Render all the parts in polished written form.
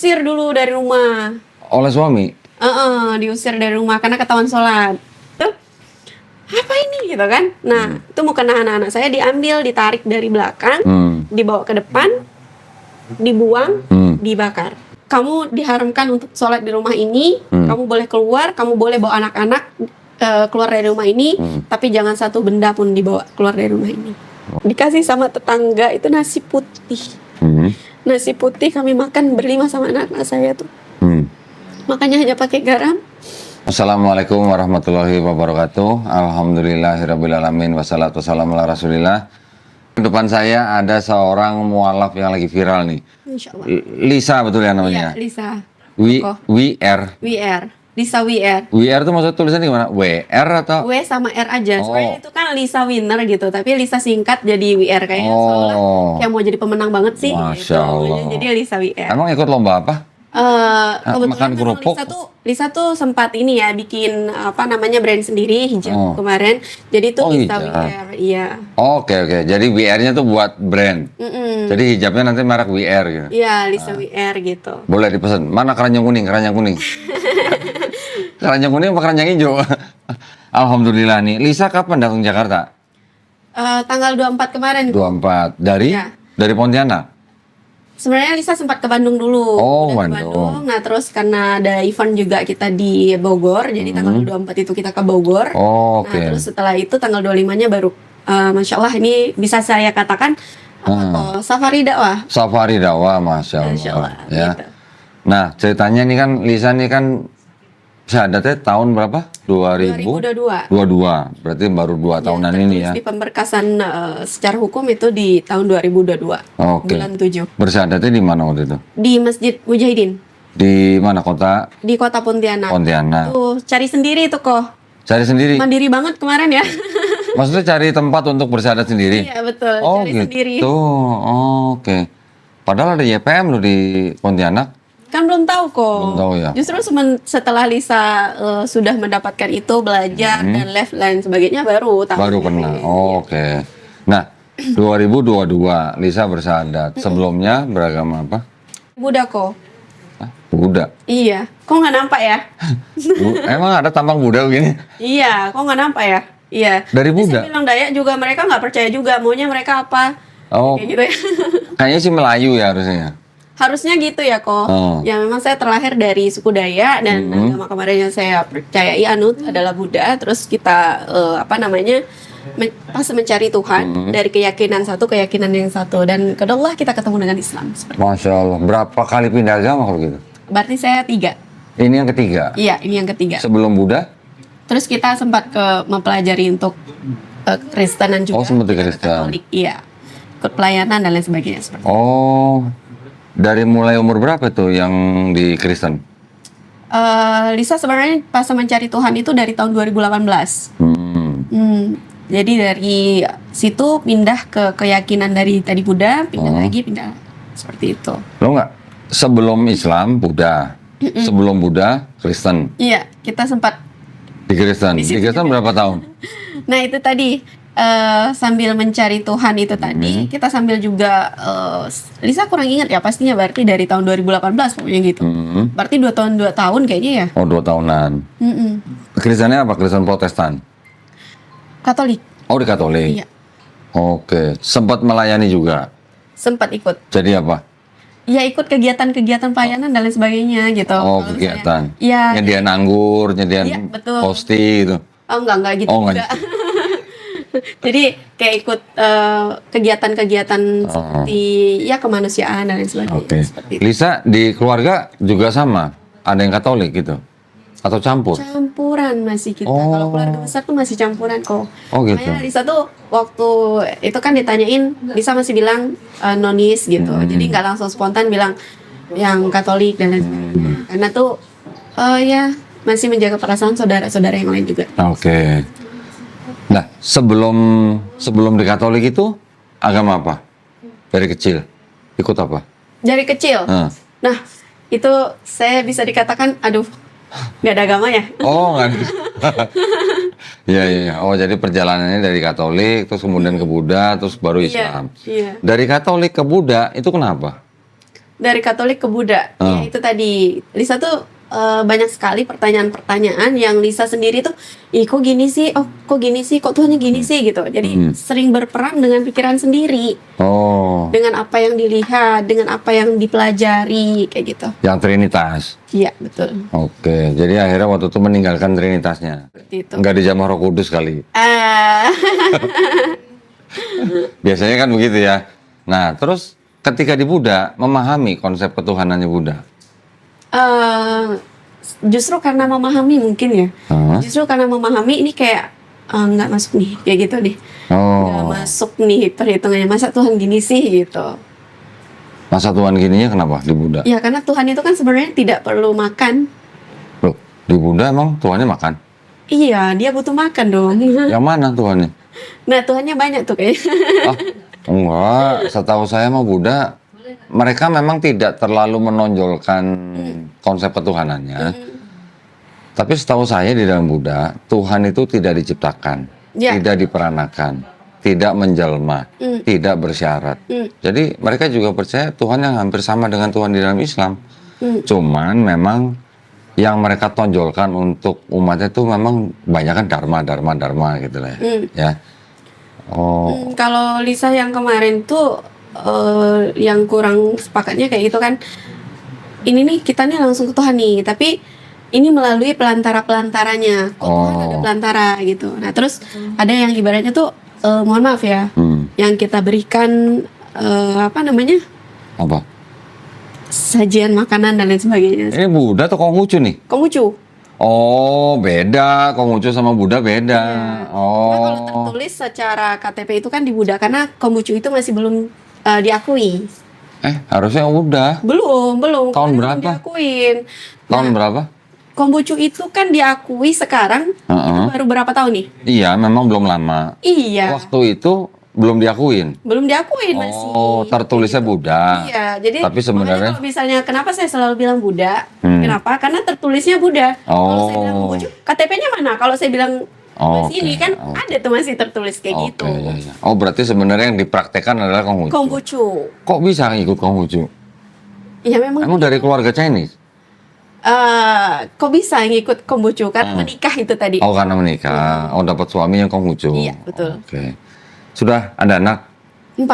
diusir dulu dari rumah. Oleh suami? Diusir dari rumah karena ketahuan sholat. Tuh, apa ini gitu kan? Nah, itu mau kena anak-anak saya diambil, ditarik dari belakang, dibawa ke depan, dibuang, dibakar. Kamu diharamkan untuk sholat di rumah ini, kamu boleh keluar, kamu boleh bawa anak-anak keluar dari rumah ini, tapi jangan satu benda pun dibawa keluar dari rumah ini. Dikasih sama tetangga itu nasi putih. Nasi putih kami makan berlima sama anak-anak saya tuh. Makanya hanya pakai garam. Assalamualaikum warahmatullahi wabarakatuh. Alhamdulillahirrabbilalamin. Wassalatu wassalamu ala rasulillah. Di depan saya ada seorang mualaf yang lagi viral nih. Insya Allah. Lisa betul ya namanya? Iya, Lisa. WR. Lisa WR. WR itu maksudnya tulisannya gimana? WR atau? W sama R aja. Sebenarnya itu kan Lisa Winner gitu, tapi Lisa singkat jadi WR kayaknya. Soalnya kayak mau jadi pemenang banget sih. Masya Allah. Jadi Lisa WR. Emang ikut lomba apa? Kebetulan makan kerupuk. Lisa tuh sempat ini ya bikin apa namanya brand sendiri hijab kemarin. Jadi tuh Lisa hijab. WR, iya. Oke. Jadi WR-nya tuh buat brand. Jadi hijabnya nanti merek WR gitu. Iya, Lisa WR gitu. Boleh dipesan. Mana keranjang kuning? Keranjang kuning. Keranjang kuning apa keranjang hijau? Alhamdulillah nih. Lisa kapan datang Jakarta? Tanggal 24 kemarin. 24. Dari? Ya. Dari Pontianak? Sebenarnya Lisa sempat ke Bandung dulu. Oh, Udah ke Bandung. Nah, terus karena ada event juga kita di Bogor, jadi tanggal 24 itu kita ke Bogor. Oh, oke. Nah, terus setelah itu tanggal 25-nya baru Masya Allah ini bisa saya katakan safari dakwah. Safari dakwah, Masya Allah. Masya Allah, Ya. gitu. Nah, ceritanya nih kan Lisa nih kan syahadatnya tahun berapa? 2022. 22. Berarti baru 2 tahunan ini ya. Di pemberkasan secara hukum itu di tahun 2022. Oke. Bulan 7. Bersyahadatnya di mana waktu itu? Di Masjid Mujahidin. Di mana kota? Di kota Pontianak. Pontianak. Tuh, cari sendiri tuh kok. Cari sendiri? Mandiri banget kemarin ya. Maksudnya cari tempat untuk bersyahadat sendiri? Iya betul, Oh cari gitu. sendiri. Oke. Padahal ada YPM loh di Pontianak. Kan belum tahu kok. Belum tahu ya. Justru setelah Lisa sudah mendapatkan itu, belajar dan live lain sebagainya baru tahu. Baru kenal. Oke. Nah, 2022 Lisa bersyahadat. Sebelumnya beragama apa? Buddha kok. Buddha. Iya. Kok nggak nampak ya? Emang ada tampang Buddha begini? Iya. Kok nggak nampak ya? Iya. Dari Tapi Buddha? saya bilang Dayak juga mereka nggak percaya juga. Maunya mereka apa? Oh, Kayak gitu ya. kayaknya sih Melayu ya harusnya. Harusnya gitu ya kok. Oh. Ya memang saya terlahir dari suku Dayak dan agama kemarin yang saya percayai anut adalah Buddha. Terus kita pas mencari Tuhan dari keyakinan satu keyakinan yang satu dan kedua kita ketemu dengan Islam. Masya Allah. Berapa kali pindah agama kalau gitu? Berarti saya 3. Ini yang ketiga? Iya, ini yang ketiga. Sebelum Buddha? Terus kita sempat mempelajari untuk Kristenan juga. Oh, sempat di Kristen. Katolik, iya. Ikut pelayanan dan lain sebagainya seperti itu. Oh, dari mulai umur berapa tuh yang di Kristen? Lisa sebenarnya pas mencari Tuhan itu dari tahun 2018. Jadi dari situ pindah ke keyakinan dari tadi Buddha, pindah seperti itu. Lo nggak? Sebelum Islam, Buddha. Sebelum Buddha, Kristen. Iya, kita sempat. Di Kristen. Di Kristen berapa tahun? Nah itu tadi sambil mencari Tuhan itu tadi, kita sambil juga Lisa kurang ingat ya pastinya berarti dari tahun 2018 pokoknya gitu. Berarti 2 tahun kayaknya ya. Oh, 2 tahunan. Kristennya apa? Kristen Protestan? Katolik. Oh, di Katolik. Iya. Oke. Sempat melayani juga. Sempat ikut. Jadi apa? Ya ikut kegiatan-kegiatan pelayanan dan lain sebagainya gitu. Oh, Kalau kegiatan. Iya. Nyediain anggur, nyediain Iya, betul. posti gitu. Oh enggak gitu Oh, juga. Jadi kayak ikut kegiatan-kegiatan seperti ya kemanusiaan dan lain sebagainya. Oke. Seperti itu. Lisa di keluarga juga sama? Ada yang Katolik gitu? Atau campur? Campuran masih kita. Kalau keluarga besar tuh masih campuran kok. Oh, gitu. Makanya Lisa tuh waktu itu kan ditanyain, Lisa masih bilang nonis gitu. Jadi nggak langsung spontan bilang yang Katolik dan lain sebagainya. Karena tuh ya masih menjaga perasaan saudara-saudara yang lain juga. Oke. Nah, sebelum di Katolik itu agama apa? Dari kecil ikut apa? Dari kecil. Nah, itu saya bisa dikatakan aduh nggak ada agama ya. Oh, nggak ada. Iya. Oh, jadi perjalanannya dari Katolik, terus kemudian ke Buddha, terus baru Islam. Iya. Dari Katolik ke Buddha itu kenapa? Dari Katolik ke Buddha. Ah. Ya itu tadi. Lisa tuh banyak sekali pertanyaan-pertanyaan yang Lisa sendiri tuh, ih kok gini sih, oh kok gini sih, kok Tuhannya gini sih gitu. Jadi sering berperang dengan pikiran sendiri, Oh, dengan apa yang dilihat, dengan apa yang dipelajari kayak gitu. yang Trinitas. Iya betul. Oke, jadi akhirnya waktu itu meninggalkan Trinitasnya. Seperti itu. Nggak dijamah Roh Kudus kali. Ah, Biasanya kan begitu ya. Nah, terus ketika di Buddha, memahami konsep ketuhanannya Buddha. justru karena memahami mungkin ya. Hah? Justru karena memahami ini kayak nggak masuk nih, kayak gitu deh. Nggak Oh, masuk nih perhitungannya. Masa Tuhan gini sih gitu. masa Tuhan gininya kenapa di Buddha? Ya karena Tuhan itu kan sebenarnya tidak perlu makan. Loh, di Buddha emang Tuhannya makan? Iya, dia butuh makan dong. Yang mana Tuhannya? Nah, Tuhannya banyak tuh kayaknya. Ah, enggak. Setahu saya mah Buddha, mereka memang tidak terlalu menonjolkan konsep ketuhanannya. Tapi setahu saya di dalam Buddha, Tuhan itu tidak diciptakan, Ya. tidak diperanakan, tidak menjelma, tidak bersyarat. Jadi mereka juga percaya Tuhan yang hampir sama dengan Tuhan di dalam Islam. Cuman memang yang mereka tonjolkan untuk umatnya itu memang banyak kan dharma gitu lah ya. Ya. Oh, Kalau Lisa yang kemarin tuh yang kurang sepakatnya kayak gitu kan. Ini nih kita nih langsung ke Tuhan nih, tapi ini melalui pelantara-pelantaranya. Kok Tuhan ada pelantara gitu. Nah, terus ada yang ibaratnya tuh mohon maaf ya, yang kita berikan apa namanya? apa? Sajian makanan dan lain sebagainya. Ini Buddha atau Konghucu nih? Konghucu. Oh, beda. Konghucu sama Buddha beda. Nah, kalau Oh, tertulis secara KTP itu kan di Buddha karena Konghucu itu masih belum diakui. harusnya udah. Belum. Tahun Kemarin belum berapa? diakuin. Tahun berapa? Konghucu itu kan diakui sekarang itu baru berapa tahun nih? Iya, memang belum lama. Iya, Waktu itu belum diakuin. belum diakuin masih. Oh, tertulisnya Buddha. Iya, jadi Tapi sebenarnya- makanya kalau misalnya kenapa saya selalu bilang Buddha? Kenapa? Karena tertulisnya Buddha. Kalau saya bilang Konghucu, KTP-nya mana? Kalau saya bilang Oh, masih ini oke. kan ada tuh masih tertulis kayak Oke, gitu. iya. Oh, berarti sebenarnya yang dipraktekkan adalah Konghucu. Konghucu. Kok bisa ikut Konghucu? Ya memang Emang dari keluarga Chinese? kok bisa ngikut Konghucu karena menikah itu tadi. Oh, karena menikah. Oh, dapat suami yang Konghucu. Iya, betul. Oke. Sudah ada anak? 4,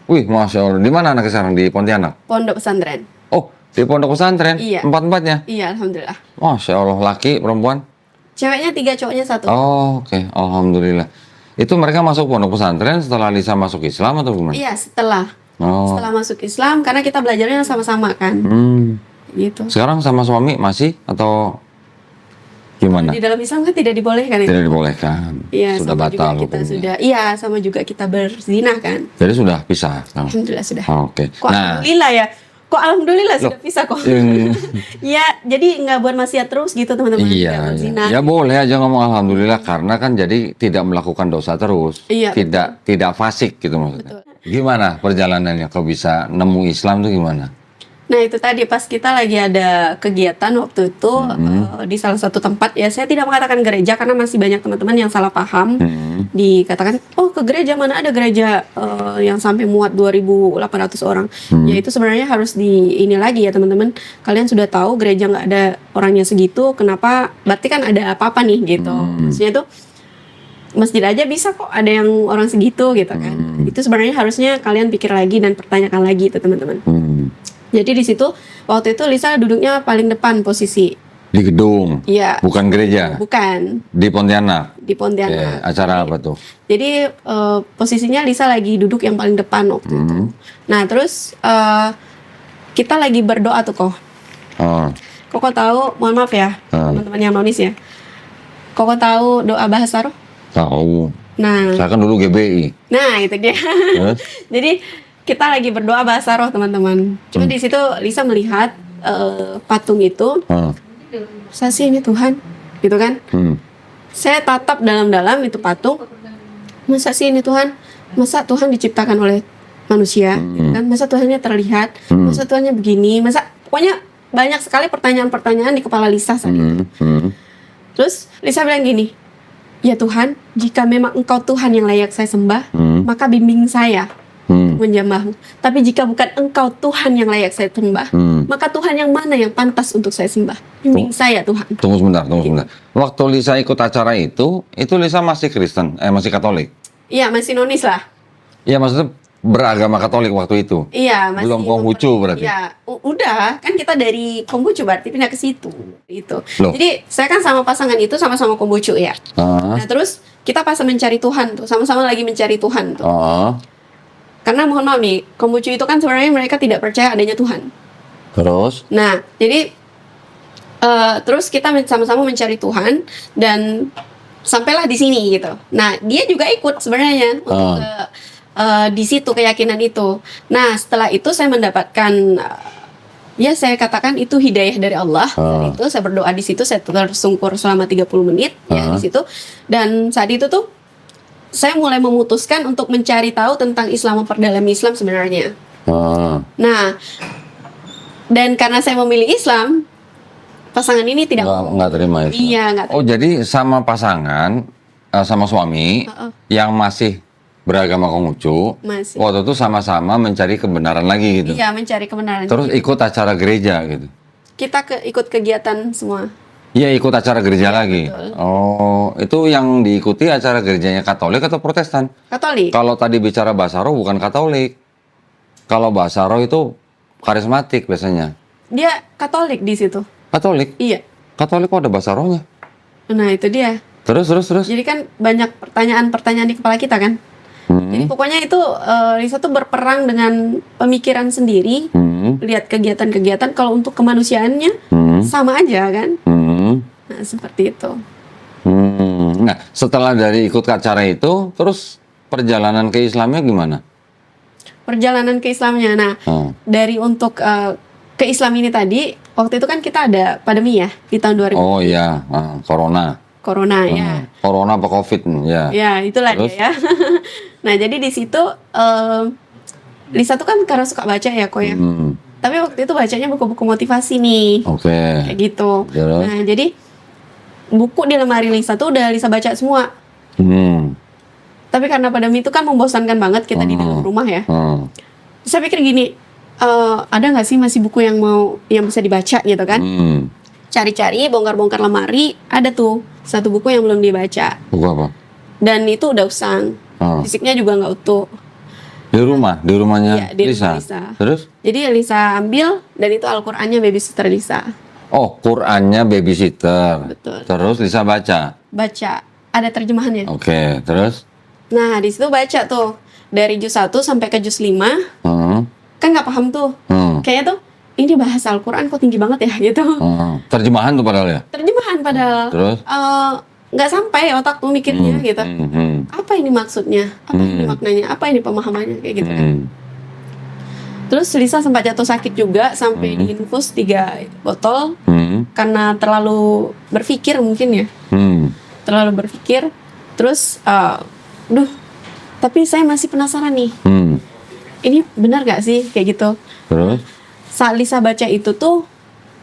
Wih, Masya Allah. Di mana anaknya sekarang? Di Pontianak? pondok pesantren. Oh, di pondok pesantren? Iya. Empat-empatnya? Iya, alhamdulillah. Masya Allah. Laki, perempuan? Ceweknya 3, cowoknya 1. Oh, oke. Alhamdulillah. Itu mereka masuk pondok pesantren setelah Lisa masuk Islam atau gimana? Iya, setelah Oh. masuk Islam karena kita belajarnya sama-sama kan. Gitu. Sekarang sama suami masih atau gimana? Di dalam Islam kan tidak dibolehkan itu. Tidak dibolehkan. Iya, Sudah sama batal juga kita hukumnya. sudah. Iya, sama juga kita berzina kan. Jadi sudah pisah. Oh, Alhamdulillah sudah. Oke. Kok alhamdulillah ya? Kok alhamdulillah sudah bisa kok. Ya, jadi nggak buat maksiat terus gitu teman-teman. Nggak Iya, berzina. ya boleh aja ngomong alhamdulillah karena kan jadi tidak melakukan dosa terus, Iya, tidak fasik gitu maksudnya. Betul. Gimana perjalanannya? Kau bisa nemu Islam tuh gimana? Nah itu tadi pas kita lagi ada kegiatan waktu itu di salah satu tempat ya, saya tidak mengatakan gereja karena masih banyak teman-teman yang salah paham. Dikatakan oh ke gereja, mana ada gereja yang sampai muat 2.800 orang. Ya itu sebenarnya harus di ini lagi ya teman-teman, kalian sudah tahu gereja nggak ada orangnya segitu, kenapa? Berarti kan ada apa-apa nih gitu. Maksudnya tuh masjid aja bisa kok ada yang orang segitu gitu kan. Itu sebenarnya harusnya kalian pikir lagi dan pertanyakan lagi itu teman-teman. Jadi di situ waktu itu Lisa duduknya paling depan posisi. Di gedung, Iya. bukan gereja, Bukan di Pontianak. di Oke, Pontianak. acara apa tuh? Jadi posisinya Lisa lagi duduk yang paling depan waktu itu. Nah terus kita lagi berdoa tuh kok. Oh, Koko tahu, mohon maaf ya teman-teman yang nonis ya. Koko tahu doa bahasa roh? tahu. Nah, Saya kan dulu GBI. nah itu dia. Terus? Jadi kita lagi berdoa bahasa roh teman-teman. Cuma di situ Lisa melihat patung itu. Oh, Masa sih ini Tuhan? Gitu kan? Saya tatap dalam-dalam itu patung. Masa sih ini Tuhan? Masa Tuhan diciptakan oleh manusia? Gitu kan? Masa Tuhannya terlihat? Masa Tuhannya begini? Masa pokoknya banyak sekali pertanyaan-pertanyaan di kepala Lisa saat itu. Terus Lisa bilang gini, ya Tuhan, jika memang Engkau Tuhan yang layak saya sembah, maka bimbing saya. menyembahmu. Tapi jika bukan Engkau Tuhan yang layak saya sembah, maka Tuhan yang mana yang pantas untuk saya sembah? Bimbing saya Tuhan. Tunggu sebentar. Waktu Lisa ikut acara itu Lisa masih Kristen, masih Katolik? Iya, masih nonis lah. Iya, maksudnya beragama Katolik waktu itu? Iya, masih. Belum Konghucu berarti? Iya, udah. Kan kita dari Konghucu berarti pindah ke situ. Itu. Loh. Jadi, saya kan sama pasangan itu sama-sama Konghucu ya. Nah, terus kita pas mencari Tuhan tuh, sama-sama lagi mencari Tuhan tuh. Karena mohon maaf nih, Konghucu itu kan sebenarnya mereka tidak percaya adanya Tuhan. Terus? Nah, jadi terus kita sama-sama mencari Tuhan dan sampailah di sini gitu. Nah, dia juga ikut sebenarnya untuk di situ keyakinan itu. Nah, setelah itu saya mendapatkan ya saya katakan itu hidayah dari Allah. Dan itu saya berdoa di situ, saya tersungkur selama 30 menit ya di situ. Dan saat itu tuh saya mulai memutuskan untuk mencari tahu tentang Islam, memperdalami Islam sebenarnya. Nah, dan karena saya memilih Islam, pasangan ini tidak nggak terima Islam. Iya, nggak terima. Oh, jadi sama pasangan, sama suami yang masih beragama Konghucu, waktu itu sama-sama mencari kebenaran lagi gitu. Iya, mencari kebenaran. Terus ikut acara gereja gitu. Kita ikut kegiatan semua. Iya, ikut acara gereja lagi. Betul. Oh, itu yang diikuti acara gerejanya Katolik atau Protestan? Katolik. Kalau tadi bicara Basaro bukan Katolik. Kalau Basaro itu karismatik biasanya. Dia Katolik di situ. Katolik? Iya. Katolik kok ada Basaronya? Nah, itu dia. Terus. Jadi kan banyak pertanyaan-pertanyaan di kepala kita kan. Jadi pokoknya itu Lisa tuh berperang dengan pemikiran sendiri, lihat kegiatan-kegiatan kalau untuk kemanusiaannya sama aja kan. Nah, seperti itu. Nah, setelah dari ikut acara itu, terus perjalanan ke Islamnya gimana? Perjalanan ke Islamnya, nah dari untuk ke Islam ini tadi, waktu itu kan kita ada pandemi ya di tahun 2000. Oh iya, Corona ya. Corona apa COVID ya? Ya, itulah terus? dia ya. Nah, jadi di situ Lisa tuh kan karena suka baca ya, kok ya. Tapi waktu itu bacanya buku-buku motivasi nih. Oke. Kayak gitu. Terus? Nah, jadi buku di lemari Lisa tuh udah Lisa baca semua. Tapi karena pandemi itu kan membosankan banget kita di dalam rumah ya. Saya pikir gini, ada nggak sih masih buku yang bisa dibaca gitu kan? Cari-cari, bongkar-bongkar lemari, ada tuh satu buku yang belum dibaca. Buku apa? Dan itu udah usang. Fisiknya juga nggak utuh. Di rumahnya Iya, di Lisa. rumah Lisa. Terus? Jadi Lisa ambil, dan itu Al-Qur'annya babysitter Lisa. Oh, Qur'annya babysitter. Betul. Terus Lisa baca? Baca, ada terjemahannya. Oke, terus? Nah, di situ baca tuh dari juz 1 sampai ke juz 5. Kan nggak paham tuh. Kayaknya tuh ini bahasa Al-Qur'an kok tinggi banget ya gitu. Terjemahan tuh padahal ya? Terjemahan padahal. Terus? Nggak sampai otak tuh mikirnya gitu. Apa ini maksudnya? Apa ini maknanya? Apa ini pemahamannya? Kayak gitu kan. Terus Lisa sempat jatuh sakit juga sampai diinfus 3 botol karena terlalu berpikir mungkin ya. Terlalu berpikir. Terus, tapi saya masih penasaran nih. Ini benar gak sih kayak gitu? Terus? Saat Lisa baca itu tuh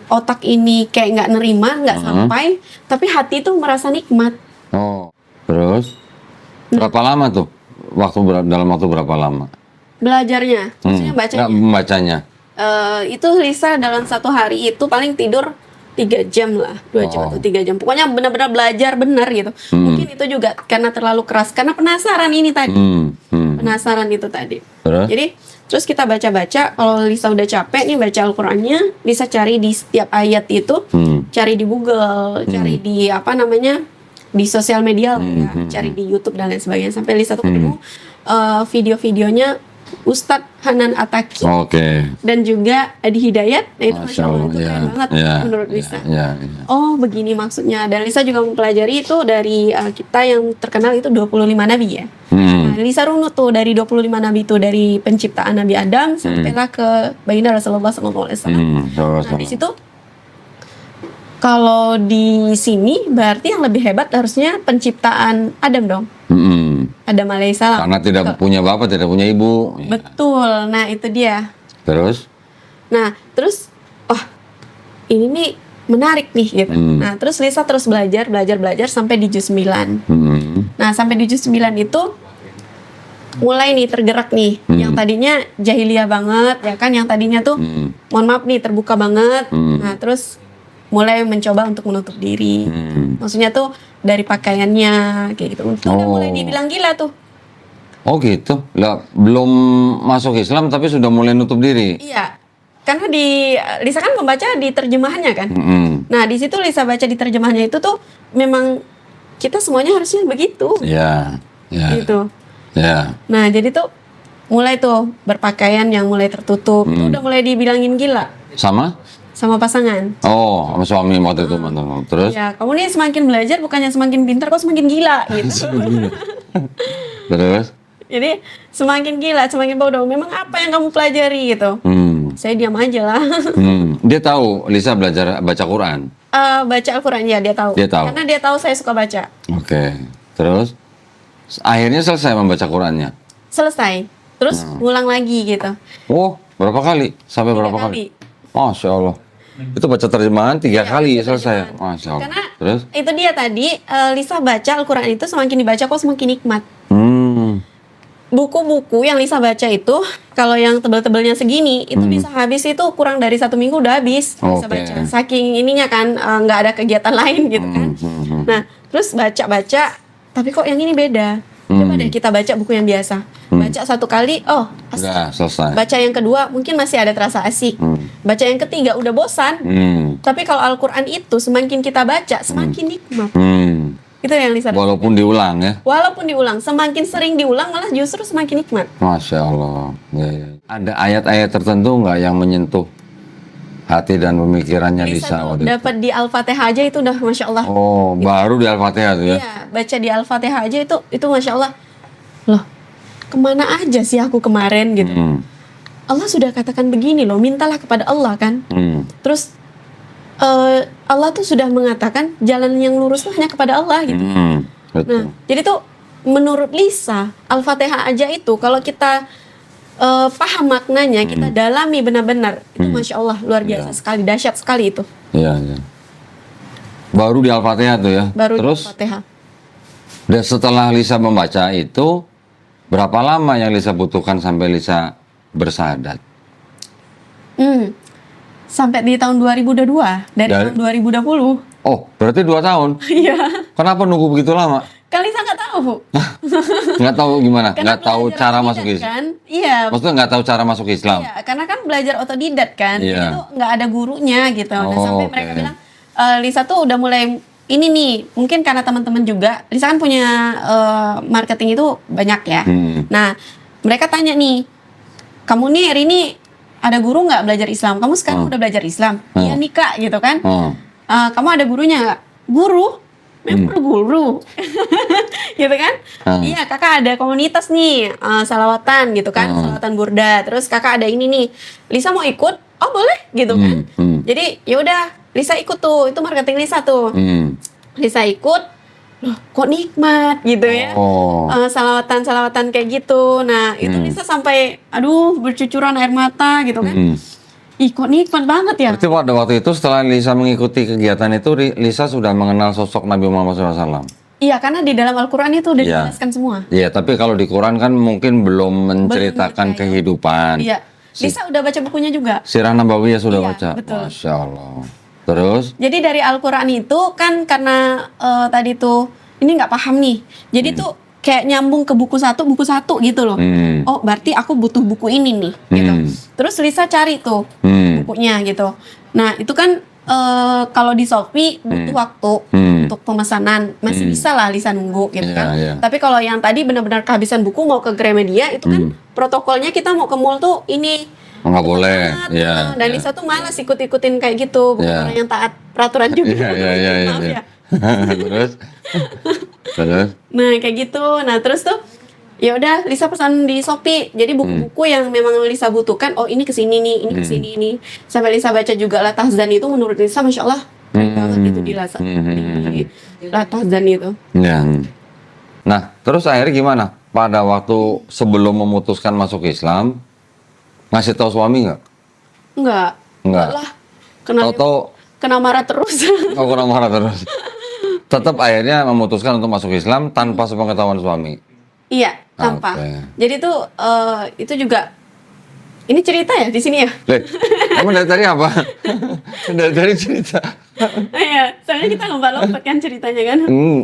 otak ini kayak nggak nerima, nggak sampai, tapi hati tuh merasa nikmat. Oh, terus? Berapa lama tuh? Dalam waktu berapa lama? Belajarnya, maksudnya bacanya. Nggak membacanya? Itu Lisa dalam 1 hari itu paling tidur 3 jam lah, 2 jam atau 3 jam. Pokoknya benar-benar belajar benar gitu. Mungkin itu juga karena terlalu keras, karena penasaran ini tadi. Penasaran itu tadi. Terus kita baca-baca, kalau Lisa udah capek nih baca Al-Qur'annya, Lisa cari di setiap ayat itu, cari di Google, cari di di sosial media lah ya, cari di YouTube dan lain sebagainya, sampai Lisa tuh ketemu video-videonya Ustadz Hanan Attaqi dan juga Adi Hidayat. Nah, itu Masya Allah, itu keren banget menurut Lisa. Oh, begini maksudnya. Dan Lisa juga mempelajari itu dari kita yang terkenal itu 25 Nabi ya. Nah, Lisa runut tuh dari 25 Nabi itu, dari penciptaan Nabi Adam sampailah ke baginda Rasulullah SAW. Nah, di situ kalau di sini berarti yang lebih hebat harusnya penciptaan Adam dong. Adam alaihissalam. Karena tidak punya bapak, tidak punya ibu. Betul. Nah, itu dia. Terus? Nah, terus ini nih menarik nih gitu. Nah, terus Lisa terus belajar sampai di juz 9. Nah, sampai di juz 9 itu mulai nih tergerak nih. Yang tadinya jahiliyah banget ya kan, yang tadinya tuh mohon maaf nih terbuka banget. Nah terus mulai mencoba untuk menutup diri. Maksudnya tuh dari pakaiannya kayak gitu. Itu udah mulai dibilang gila tuh. Oh gitu. Lah belum masuk Islam tapi sudah mulai nutup diri. Iya. Karena Lisa kan membaca di terjemahannya kan. Nah di situ Lisa baca di terjemahannya itu tuh memang kita semuanya harusnya begitu. Ya. Gitu. Ya. Nah jadi tuh mulai tuh berpakaian yang mulai tertutup. Itu udah mulai dibilangin gila sama pasangan. Oh, sama suami waktu itu mantan. Terus? Ya, kamu nih semakin belajar bukannya semakin pintar, kok semakin gila gitu. Terus? Jadi semakin gila, semakin bodoh. Memang apa yang kamu pelajari gitu? Saya diam aja lah. Dia tahu Lisa belajar baca Quran. Baca Al-Quran ya, dia tahu. Karena dia tahu saya suka baca. Oke. Terus akhirnya selesai membaca Qurannya. Selesai. Terus ngulang lagi gitu. Oh, berapa kali? Sampai berapa kali? Masya Allah. Itu baca terjemahan 3 kali selesai. Masya Allah. Karena terus? Itu dia tadi, Lisa baca Al-Quran itu semakin dibaca kok semakin nikmat. Buku-buku yang Lisa baca itu, kalau yang tebel-tebelnya segini, itu bisa habis itu kurang dari 1 minggu udah habis. Bisa baca. Saking ininya kan, nggak ada kegiatan lain gitu kan. Nah, terus baca-baca, tapi kok yang ini beda. Coba deh kita baca buku yang biasa. Baca 1 kali, udah selesai. Baca yang kedua, mungkin masih ada terasa asik. Baca yang ketiga, udah bosan. Tapi kalau Al-Quran itu, semakin kita baca, semakin nikmat. Itu yang Lisa. Walaupun diulang ya? Walaupun diulang, semakin sering diulang malah justru semakin nikmat. Masya Allah. Ya. Ada ayat-ayat tertentu nggak yang menyentuh hati dan pemikirannya Lisa waktu itu? Dapat di Al-Fatihah aja itu udah Masya Allah. Oh, baru di Al-Fatihah tuh ya? Iya, baca di Al-Fatihah aja itu Masya Allah. Loh, kemana aja sih aku kemarin gitu. Allah sudah katakan begini loh, mintalah kepada Allah kan. Terus Allah tuh sudah mengatakan jalan yang lurus tuh hanya kepada Allah gitu. Betul. Nah, jadi tuh menurut Lisa, Al-Fatihah aja itu kalau kita paham maknanya, kita dalami benar-benar, itu Masya Allah luar biasa sekali, dahsyat sekali itu. Iya. Baru di Al-Fatihah tuh ya? Baru terus, di Al-Fatihah. Dan setelah Lisa membaca itu, berapa lama yang Lisa butuhkan sampai Lisa bersahadat? Sampai di tahun 2022, dari tahun 2020. Oh, berarti 2 tahun? Iya. Kenapa nunggu begitu lama? Kan Lisa nggak tahu, Bu. Nggak tahu gimana? Karena Nggak tahu belajar cara otodidak, masuk Islam? kan? Iya. Maksudnya nggak tahu cara masuk Islam? Iya, karena kan belajar otodidak kan. Iya. Jadi tuh nggak ada gurunya gitu. Nah, sampai oke. mereka bilang, Lisa tuh udah mulai, ini nih, mungkin karena teman-teman juga, Lisa kan punya marketing itu banyak ya. Nah, mereka tanya nih, kamu nih hari ini ada guru nggak belajar Islam? Kamu sekarang udah belajar Islam? Iya nih Kak, gitu kan. Kamu ada gurunya nggak? Guru? Memang guru. Gitu kan. Iya, kakak ada komunitas nih, salawatan gitu kan, salawatan burda. Terus kakak ada ini nih, Lisa mau ikut? Oh boleh, gitu kan. Jadi ya udah, Lisa ikut tuh, itu marketing Lisa tuh. Lisa ikut, loh kok nikmat gitu ya. Salawatan kayak gitu. Nah itu Lisa sampai aduh bercucuran air mata gitu kan. Ih kok nikmat banget ya. Berarti pada waktu itu setelah Lisa mengikuti kegiatan itu, Lisa sudah mengenal sosok Nabi Muhammad SAW? Iya, karena di dalam Al-Quran itu udah dijelaskan semua. Iya, tapi kalau di Quran kan mungkin belum menceritakan kehidupan. Iya, Lisa udah baca bukunya juga. Sirah Nabawiyah sudah Iya, baca? betul. Masya Allah. Terus? Jadi dari Al-Quran itu kan karena tadi tuh, ini nggak paham nih. Jadi tuh kayak nyambung ke buku satu gitu loh. Oh berarti aku butuh buku ini nih gitu. Terus Lisa cari tuh bukunya gitu. Nah itu kan kalau di Shopee butuh waktu untuk pemesanan, masih bisa lah Lisa nunggu gitu kan. Tapi kalau yang tadi benar-benar kehabisan buku mau ke Gramedia itu kan protokolnya kita mau ke mall tuh ini nggak boleh. Dan Lisa tuh malas ikut-ikutin kayak gitu, bukan orang yang taat peraturan juga. Maaf ya. Terus? Nah kayak gitu. Nah terus tuh ya udah Lisa pesan di Shopee. Jadi buku-buku yang memang Lisa butuhkan, oh ini kesini nih, ini kesini nih. Sampai Lisa baca juga Latahzan itu, menurut Lisa Masya Allah keren banget itu di Latahzan itu. Ya. Nah terus akhirnya gimana? Pada waktu sebelum memutuskan masuk Islam, ngasih tahu suami nggak? Enggak lah. Kena marah terus. Oh, kena marah terus. Tetap akhirnya memutuskan untuk masuk Islam tanpa sepengetahuan suami. Iya, tanpa. Oke. Jadi tuh itu juga ini cerita ya di sini ya. Emang dari tadi apa? Dari tadi cerita. Iya, soalnya kita lompat-lompat kan ceritanya kan.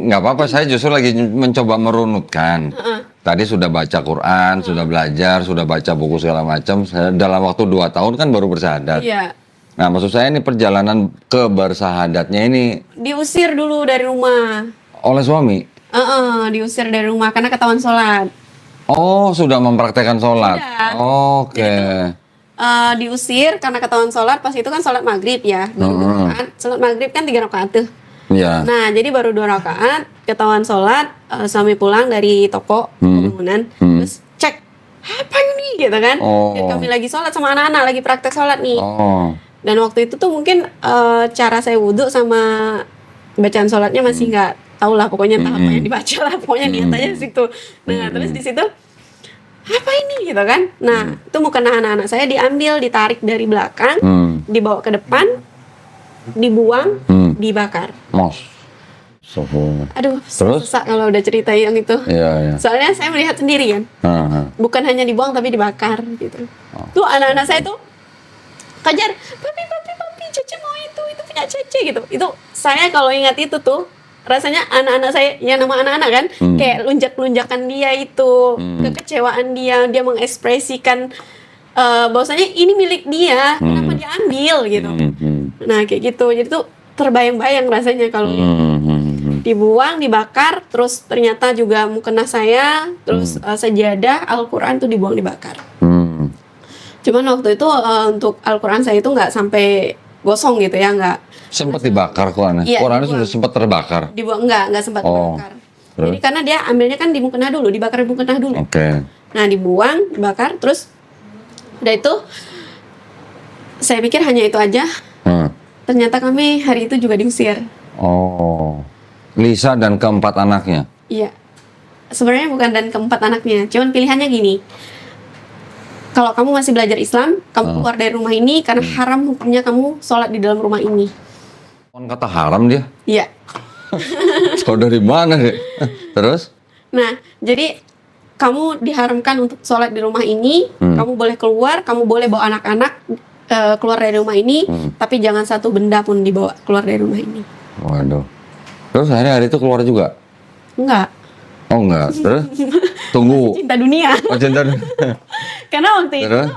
Nggak apa-apa, saya justru lagi mencoba merunutkan. Tadi sudah baca Quran, sudah belajar, sudah baca buku segala macam. Dalam waktu 2 tahun kan baru bersahadat. Iya. Nah, maksud saya ini perjalanan ke bersahadatnya ini Diusir dulu dari rumah. oleh suami. Diusir dari rumah karena ketahuan sholat. Oh, sudah mempraktekkan sholat. Sudah. Oke. Diusir karena ketahuan sholat. Pas itu kan sholat maghrib ya. Sholat maghrib kan 3 rakaat tuh. Iya. Nah, jadi baru 2 rakaat ketahuan sholat, suami pulang dari toko bangunan, terus cek apa ini gitu kan? Dan kami lagi sholat sama anak-anak, lagi praktek sholat nih. Dan waktu itu tuh mungkin cara saya wudhu sama bacaan sholatnya masih nggak tahu lah, pokoknya entah apa yang dibaca lah, pokoknya niat aja di situ. Nah, terus di situ apa ini gitu kan? Nah, itu mukena anak-anak saya diambil, ditarik dari belakang, dibawa ke depan, dibuang, dibakar. Mos. Aduh, Terus? susah kalau udah cerita yang itu. Iya. Soalnya saya melihat sendiri kan. Bukan hanya dibuang tapi dibakar gitu. Tuh anak-anak saya tuh kejar, papi, Cece mau itu punya Cece gitu. Itu saya kalau ingat itu tuh rasanya anak-anak saya, ya nama anak-anak kan, kayak lunjak-lunjakan dia itu, kekecewaan dia mengekspresikan bahwasanya ini milik dia, kenapa dia ambil gitu. Nah kayak gitu, jadi tuh terbayang-bayang rasanya kalau dibuang, dibakar, terus ternyata juga mukena saya, terus sejadah Al-Quran tuh dibuang, dibakar. Cuman waktu itu untuk Al-Quran saya itu nggak sampai gosong gitu ya, nggak. Sempat dibakar Qurannya? Iya, Qurannya dibuang. sudah sempat terbakar? Dibuang, nggak sempat dibakar. Terus? Jadi karena dia ambilnya kan di mukena dulu, dibakar di mukena dulu. Oke. Nah dibuang, dibakar, terus udah itu saya pikir hanya itu aja. Ternyata kami hari itu juga diusir. Oh, Lisa dan keempat anaknya? Iya, sebenarnya bukan dan keempat anaknya, cuman pilihannya gini. Kalau kamu masih belajar Islam, kamu keluar dari rumah ini karena haram hukumnya kamu sholat di dalam rumah ini. Kon kata haram dia? Iya. Tahu dari mana deh? Terus? Nah, jadi kamu diharamkan untuk sholat di rumah ini, kamu boleh keluar, kamu boleh bawa anak-anak keluar dari rumah ini, tapi jangan satu benda pun dibawa keluar dari rumah ini. Waduh. Terus akhirnya hari itu keluar juga? Enggak. Oh enggak. Terus? Tunggu. Cinta dunia. Oh, cinta. Karena waktu Terus? itu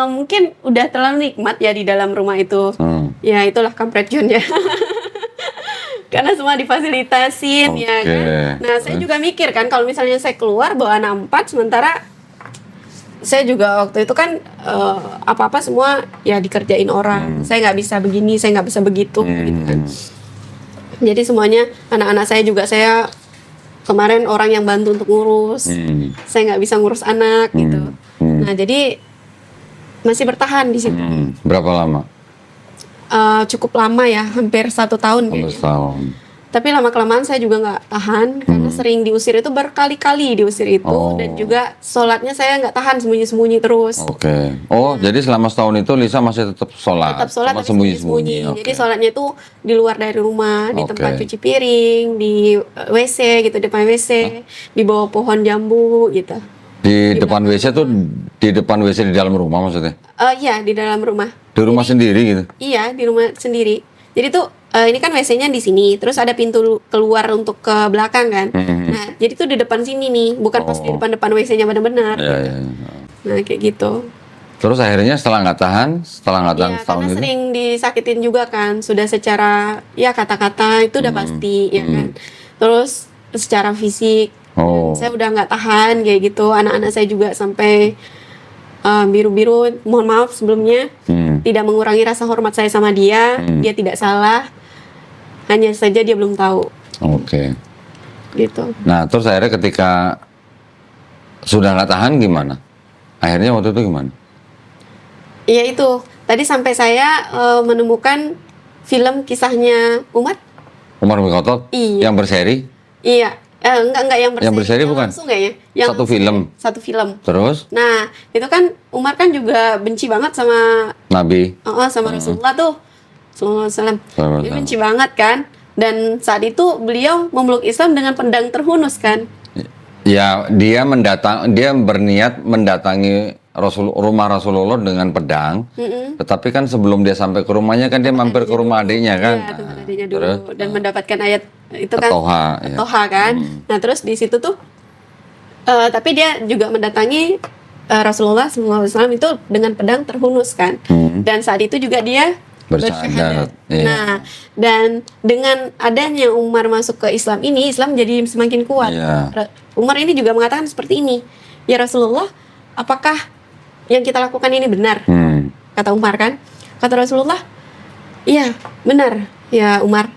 mungkin udah terlalu nikmat ya di dalam rumah itu. Ya itulah kampret John ya. Karena semua difasilitasin ya kan. Nah saya juga mikir kan kalau misalnya saya keluar bawa anak 4, sementara saya juga waktu itu kan apa-apa semua ya dikerjain orang. Saya nggak bisa begini, saya nggak bisa begitu gitu kan. Jadi semuanya anak-anak saya juga saya kemarin orang yang bantu untuk ngurus. Saya nggak bisa ngurus anak gitu. Nah jadi masih bertahan di situ. Berapa lama? Cukup lama ya, hampir 1 tahun kayaknya. 1 tahun. Tapi lama-kelamaan saya juga nggak tahan karena sering diusir itu, berkali-kali diusir itu, dan juga sholatnya saya nggak tahan, sembunyi-sembunyi terus. Oke. Oh, jadi selama setahun itu Lisa masih tetap sholat? Tetap sholat tapi sembunyi-sembunyi. Jadi sholatnya itu di luar dari rumah, di tempat cuci piring, di WC gitu, depan WC, di bawah pohon jambu gitu. Di depan WC tuh, di depan WC di dalam rumah maksudnya? Iya, di dalam rumah. Di rumah sendiri gitu? Iya, di rumah sendiri. Jadi tuh ini kan WC-nya di sini, terus ada pintu keluar untuk ke belakang kan. Nah, jadi tuh di depan sini nih, bukan pas di depan WC-nya benar-benar. Iya. Nah, kayak gitu. Terus akhirnya setelah nggak tahan setahun Karena itu? sering disakitin juga kan, sudah secara ya kata-kata itu udah pasti ya kan. Terus secara fisik, dan saya udah nggak tahan kayak gitu. Anak-anak saya juga sampai biru-biru, mohon maaf sebelumnya, tidak mengurangi rasa hormat saya sama dia. Dia tidak salah, hanya saja dia belum tahu. Oke. Gitu. Nah, terus akhirnya ketika sudah nggak tahan gimana? Akhirnya waktu itu gimana? Iya itu, tadi sampai saya menemukan film kisahnya Umar Umar bin Khattab? Iya. Yang berseri? Iya. Enggak yang berseri bukan? langsung kayaknya. Yang Satu film? Satu film. Terus? Nah, itu kan Umar kan juga benci banget sama Nabi? sama Rasulullah tuh sallallahu alaihi wasallam. Sallallahu Dia alaihi benci banget kan. Dan saat itu beliau memeluk Islam dengan pedang terhunus kan. Ya, dia berniat mendatangi rumah Rasulullah dengan pedang. Tetapi kan sebelum dia sampai ke rumahnya kan dia mampir ke rumah adiknya kan. Iya, tempat adiknya dulu dan mendapatkan ayat itu kan. Toha, ya. Toha kan. Nah, terus di situ tuh tapi dia juga mendatangi Rasulullah SAW itu dengan pedang terhunus kan. Dan saat itu juga dia Bersyahadat. Iya. Nah, dan dengan adanya Umar masuk ke Islam ini, Islam jadi semakin kuat. Iya. Umar ini juga mengatakan seperti ini, ya Rasulullah, apakah yang kita lakukan ini benar? Kata Umar kan. Kata Rasulullah, iya benar ya Umar.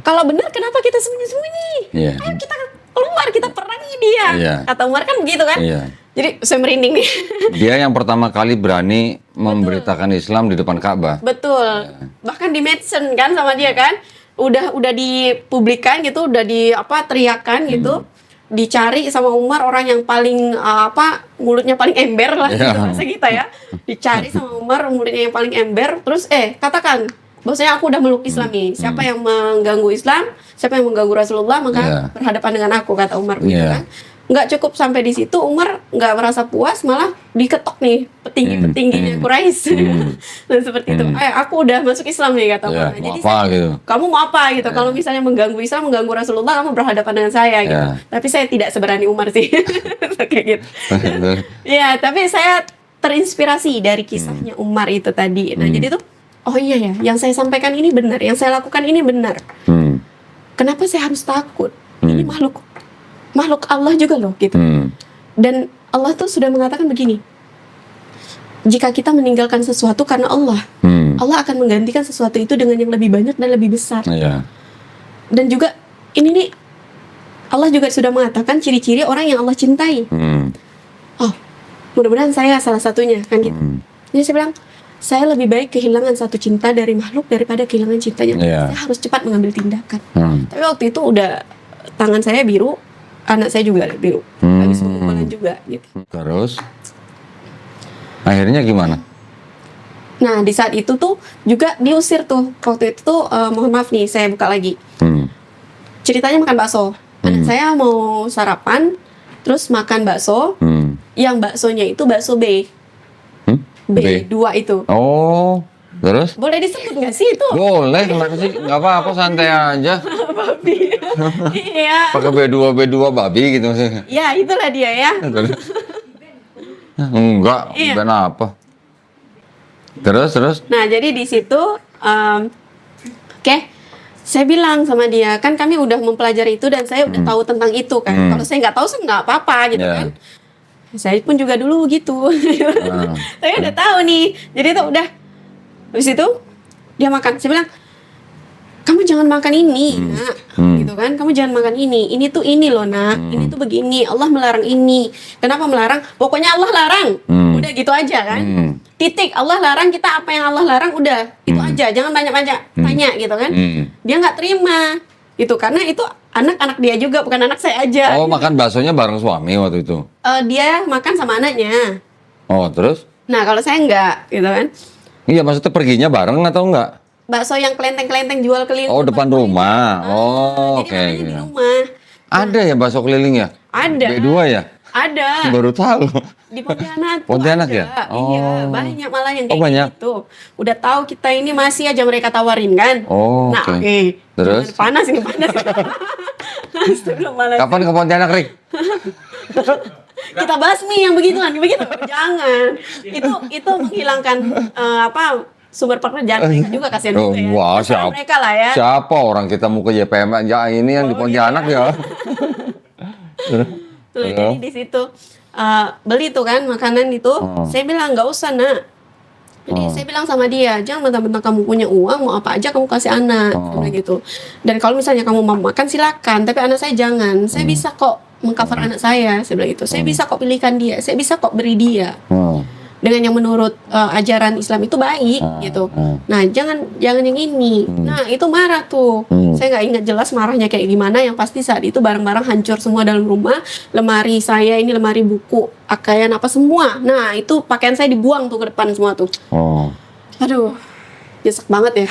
Kalau benar kenapa kita sembunyi-sembunyi? Iya. Ayo kita keluar, kita perangi dia. Iya. Kata Umar kan begitu kan. Iya. Jadi saya merinding nih. Dia yang pertama kali berani memberitakan Islam di depan Ka'bah. Betul. Bahkan di mention kan sama dia kan. Udah dipublikkan gitu, udah teriakan gitu. Dicari sama Umar orang yang paling mulutnya paling ember lah gitu bahasa kita ya. Dicari sama Umar mulutnya yang paling ember, terus katakan bahwasanya aku udah meluk Islam nih. Siapa yang mengganggu Islam, siapa yang mengganggu Rasulullah maka berhadapan dengan aku, kata Umar begitu kan. Nggak cukup sampai di situ, Umar nggak merasa puas, malah diketok nih petingginya Quraisy. Dan seperti itu, aku udah masuk Islam nih, kata Umar. Jadi gitu. Kamu mau apa gitu? Kalau misalnya mengganggu Islam, mengganggu Rasulullah, kamu berhadapan dengan saya gitu. Tapi saya tidak seberani Umar sih, kayak gitu. Ya, tapi saya terinspirasi dari kisahnya Umar itu tadi. Nah, jadi tuh, oh iya ya, yang saya sampaikan ini benar, yang saya lakukan ini benar. Kenapa saya harus takut? Ini makhluk Allah juga loh gitu. Dan Allah tuh sudah mengatakan begini, jika kita meninggalkan sesuatu karena Allah, Allah akan menggantikan sesuatu itu dengan yang lebih banyak dan lebih besar. Dan juga ini nih, Allah juga sudah mengatakan ciri-ciri orang yang Allah cintai. Oh, mudah-mudahan saya salah satunya kan gitu. Jadi saya bilang, saya lebih baik kehilangan satu cinta dari makhluk daripada kehilangan cintanya. Saya harus cepat mengambil tindakan. Tapi waktu itu udah tangan saya biru, anak saya juga biru, habis pemukulan juga gitu. Terus akhirnya gimana? Nah, di saat itu tuh juga diusir tuh. Waktu itu tuh mohon maaf nih, saya buka lagi. Ceritanya makan bakso. Anak saya mau sarapan, terus makan bakso. Yang baksonya itu bakso B. B2 itu. Oh, terus? Boleh disebut nggak sih itu? Boleh, kenapa sih? Nggak apa-apa, santai aja. Babi. Iya. Pakai B2 babi gitu maksudnya. Ya, itulah dia ya. Enggak, ben apa? Terus? Nah, jadi di situ, oke, saya bilang sama dia, kan kami udah mempelajari itu dan saya udah tahu tentang itu kan. Kalau saya nggak tahu, saya nggak apa-apa gitu kan. Saya pun juga dulu gitu. Saya udah tahu nih. Jadi itu udah. Habis itu dia makan. Saya bilang, kamu jangan makan ini, nak. Gitu kan? Kamu jangan makan ini. Ini tuh ini loh, nak. Ini tuh begini. Allah melarang ini. Kenapa melarang? Pokoknya Allah larang. Udah gitu aja kan. Titik. Allah larang, kita apa yang Allah larang udah. Itu aja. Jangan banyak-banyak tanya gitu kan. Dia nggak terima. Gitu karena itu anak-anak dia juga, bukan anak saya aja. Oh, gitu. makan baksonya bareng suami waktu itu? Dia makan sama anaknya. Oh, terus? Nah, kalau saya enggak, gitu kan. Iya, maksudnya perginya bareng atau enggak? Bakso yang kelenteng-kelenteng jual keliling. Oh, depan rumah. Oh, oke. Jadi di rumah. Ada ya bakso keliling ya? Ada. B2 ya? Ada. Baru tahu. Di Pontianak. Pontianak ada. ya? Oh. Iya, banyak malah yang kayak banyak. gitu. Udah tahu kita ini masih aja mereka tawarin kan. Oh, nah, oke. Terus? Panas ini, panas. Astagfirullahaladzim. Kapan ke Pontianak, Rik? Kita bahas nih yang begituan, begitu. Jangan. Itu menghilangkan sumber pekerjaan mereka juga, kasihan juga ya. Wah, Terserah siapa? mereka lah ya. Siapa orang kita mau ke YPM aja ini yang di Pontianak ya? Tuh, jadi di situ beli tuh kan makanan itu. Saya bilang nggak usah, nak. Jadi saya bilang sama dia, jangan mentang-mentang kamu punya uang, mau apa aja kamu kasih anak, gitu. Dan kalau misalnya kamu mau makan silakan, tapi anak saya jangan. Saya bisa kok mengcover anak saya bilang itu. Saya bisa kok pilihkan dia, saya bisa kok beri dia. Dengan yang menurut ajaran Islam itu baik gitu. Nah, jangan yang ini. Nah, itu marah tuh. Saya nggak ingat jelas marahnya kayak gimana. Yang pasti saat itu barang-barang hancur semua dalam rumah. Lemari saya ini, lemari buku, pakaian apa semua. Nah, itu pakaian saya dibuang tuh ke depan semua tuh. Aduh, nyesek banget ya.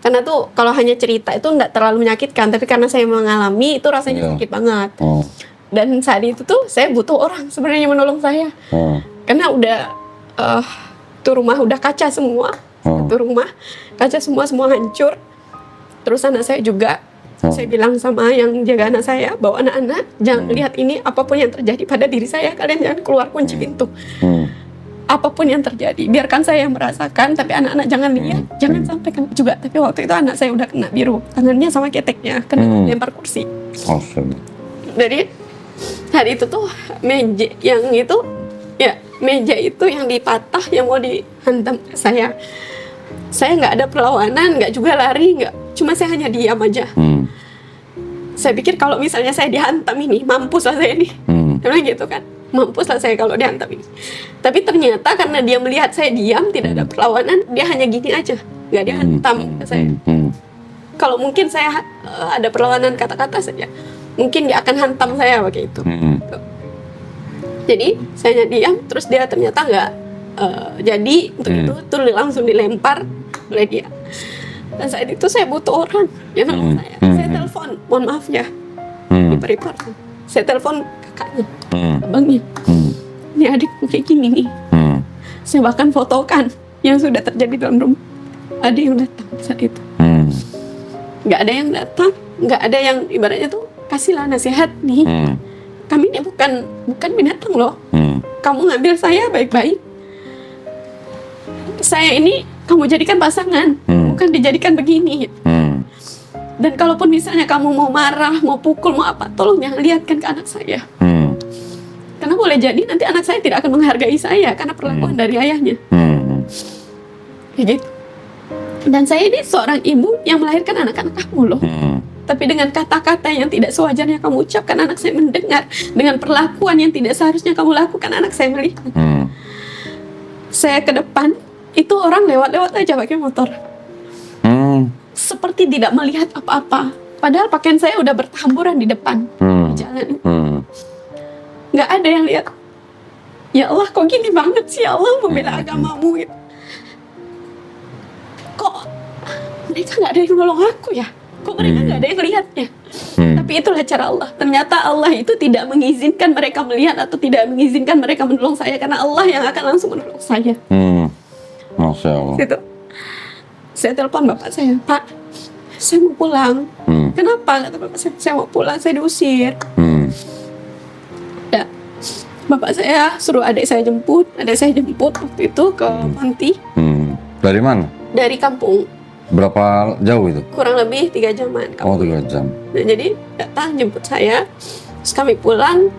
Karena tuh kalau hanya cerita itu nggak terlalu menyakitkan, tapi karena saya mengalami itu rasanya sakit banget. Dan saat itu tuh saya butuh orang sebenarnya menolong saya. Karena udah tuh rumah udah kaca semua. Tuh rumah kaca semua hancur. Terus anak saya juga, saya bilang sama yang jaga anak saya, bawa anak-anak, jangan lihat ini, apapun yang terjadi pada diri saya, kalian jangan keluar kunci pintu. Apapun yang terjadi, biarkan saya yang merasakan, tapi anak-anak jangan lihat, jangan sampai kena juga. Tapi waktu itu anak saya udah kena biru, tangannya sama keteknya, kena lempar kursi. Jadi hari itu tuh meja yang itu, ya meja itu yang dipatah, yang mau dihantam saya. Saya nggak ada perlawanan, nggak juga lari, nggak. Cuma saya hanya diam aja. Saya pikir kalau misalnya saya dihantam ini, mampus lah saya nih. Dia bilang gitu kan, mampus lah saya kalau dihantam ini. Tapi ternyata karena dia melihat saya diam, tidak ada perlawanan, dia hanya gini aja, nggak dihantam ke saya. Kalau mungkin saya ada perlawanan kata-kata saja, mungkin dia akan hantam saya pakai itu. Jadi saya diam, terus dia ternyata nggak jadi untuk itu, tuh langsung dilempar oleh dia. Dan saat itu saya butuh orang yang nolong saya. Saya telepon, mohon maaf ya, di Paripurna. Saya telepon kakaknya, abangnya. Ini adikku kayak gini nih. Saya bahkan fotokan yang sudah terjadi dalam rumah. Ada yang datang saat itu. Nggak ada yang datang, nggak ada yang ibaratnya tuh kasihlah nasihat nih. Kami ini bukan binatang loh. Kamu ngambil saya baik-baik. Saya ini kamu jadikan pasangan, bukan dijadikan begini. Dan kalaupun misalnya kamu mau marah, mau pukul, mau apa, tolong jangan lihatkan ke anak saya. Karena boleh jadi nanti anak saya tidak akan menghargai saya karena perlakuan dari ayahnya. Kayak gitu. Dan saya ini seorang ibu yang melahirkan anak-anak kamu loh. Tapi dengan kata-kata yang tidak sewajarnya kamu ucapkan, anak saya mendengar. Dengan perlakuan yang tidak seharusnya kamu lakukan, anak saya melihat. Saya ke depan, itu orang lewat-lewat aja pakai motor. Seperti tidak melihat apa-apa. Padahal pakaian saya udah berhamburan di depan di jalan itu. Nggak ada yang lihat. Ya Allah, kok gini banget sih Allah membela agamamu gitu. Kok mereka nggak ada yang nolong aku ya? Kok mereka nggak ada yang lihatnya? Tapi itulah cara Allah. Ternyata Allah itu tidak mengizinkan mereka melihat atau tidak mengizinkan mereka menolong saya, karena Allah yang akan langsung menolong saya. Masya Allah. Gitu. Saya telepon bapak saya, Pak, saya mau pulang. Kenapa? Kata bapak saya mau pulang, saya diusir. Ya, bapak saya suruh adik saya jemput waktu itu ke Panti. Dari mana? Dari kampung. Berapa jauh itu? Kurang lebih 3 jaman. Oh, 3 jam. Nah, jadi datang jemput saya, terus kami pulang.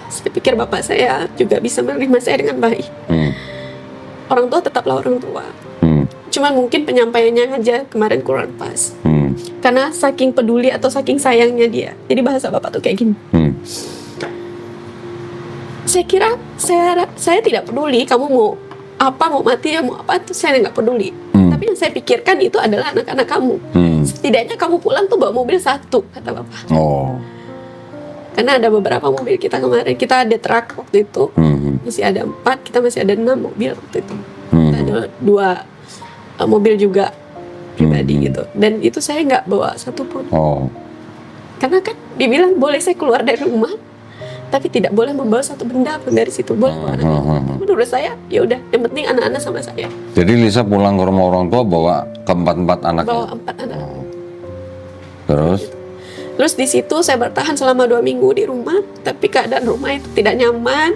Saya pikir bapak saya juga bisa menerima saya dengan baik. Orang tua tetaplah orang tua. Cuman mungkin penyampaiannya aja kemarin kurang pas. Karena saking peduli atau saking sayangnya dia. Jadi bahasa bapak tuh kayak gini. Saya kira saya tidak peduli kamu mau apa, mau mati ya mau apa, itu saya nggak peduli. Tapi yang saya pikirkan itu adalah anak-anak kamu. Setidaknya kamu pulang tuh bawa mobil 1, kata bapak. Karena ada beberapa mobil kita kemarin, kita ada truk waktu itu, masih ada 4, kita masih ada 6 mobil waktu itu. Kita ada 2 mobil juga pribadi gitu. Dan itu saya nggak bawa satupun. Karena kan dibilang boleh saya keluar dari rumah, tapi tidak boleh membawa satu benda pun dari situ. Boleh bawa anak-anak. Menurut saya, ya udah, yang penting anak-anak sama saya. Jadi Lisa pulang ke rumah orang tua bawa ke-4 anaknya? Bawa 4 anak. Terus di situ saya bertahan selama 2 minggu di rumah, tapi keadaan rumah itu tidak nyaman.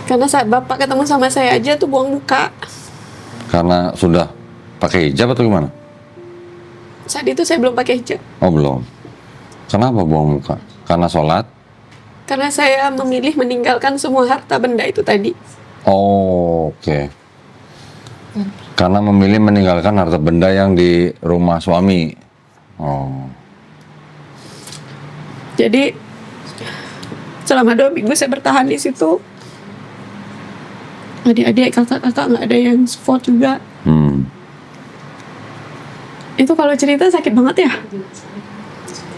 Karena saat bapak ketemu sama saya aja tuh buang muka. Karena sudah pakai hijab atau gimana? Saat itu saya belum pakai hijab. Oh, belum. Kenapa buang muka? Karena sholat? Karena saya memilih meninggalkan semua harta benda itu tadi. Oke. Karena memilih meninggalkan harta benda yang di rumah suami. Jadi selama 2 minggu saya bertahan di situ. Adik-adik, kakak-kakak nggak ada yang support juga. Itu kalau cerita sakit banget ya.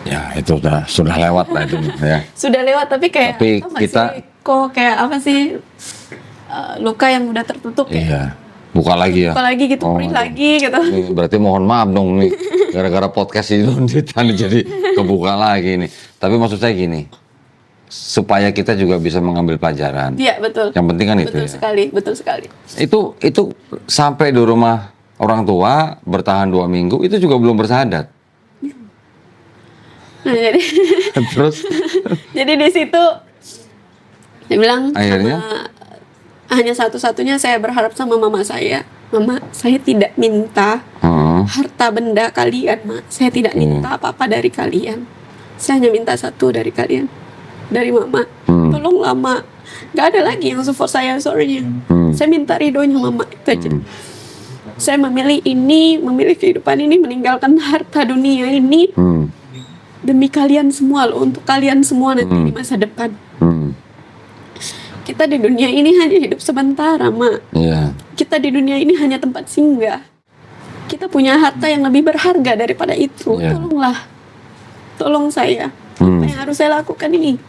Ya itu sudah lewat lah itu ya. Sudah lewat, tapi kayak kita kok kayak apa sih, luka yang udah tertutup. Iya. buka lagi ya. Buka lagi gitu, print lagi gitu. Ini berarti mohon maaf dong nih, gara-gara podcast ini jadi kebuka lagi nih. Tapi maksud saya gini, supaya kita juga bisa mengambil pelajaran. Iya, betul. Yang penting kan itu Betul ya. sekali, betul sekali. Itu sampai di rumah orang tua bertahan 2 minggu itu juga belum bersyahadat. Nah, jadi Terus jadi di situ dia bilang akhirnya hanya satu-satunya saya berharap sama mama saya. Mama, saya tidak minta harta benda kalian, Ma. Saya tidak minta apa-apa dari kalian. Saya hanya minta satu dari kalian. Dari Mama. Tolonglah, Ma. Gak ada lagi yang support saya, sorry. Saya minta ridhonya Mama. Itu aja. Saya memilih kehidupan ini, meninggalkan harta dunia ini. Demi kalian semua loh, untuk kalian semua nanti di masa depan. Kita di dunia ini hanya hidup sementara, Mak. Iya. Kita di dunia ini hanya tempat singgah. Kita punya harta yang lebih berharga daripada itu. Yeah. Tolonglah. Tolong saya. Apa yang harus saya lakukan ini?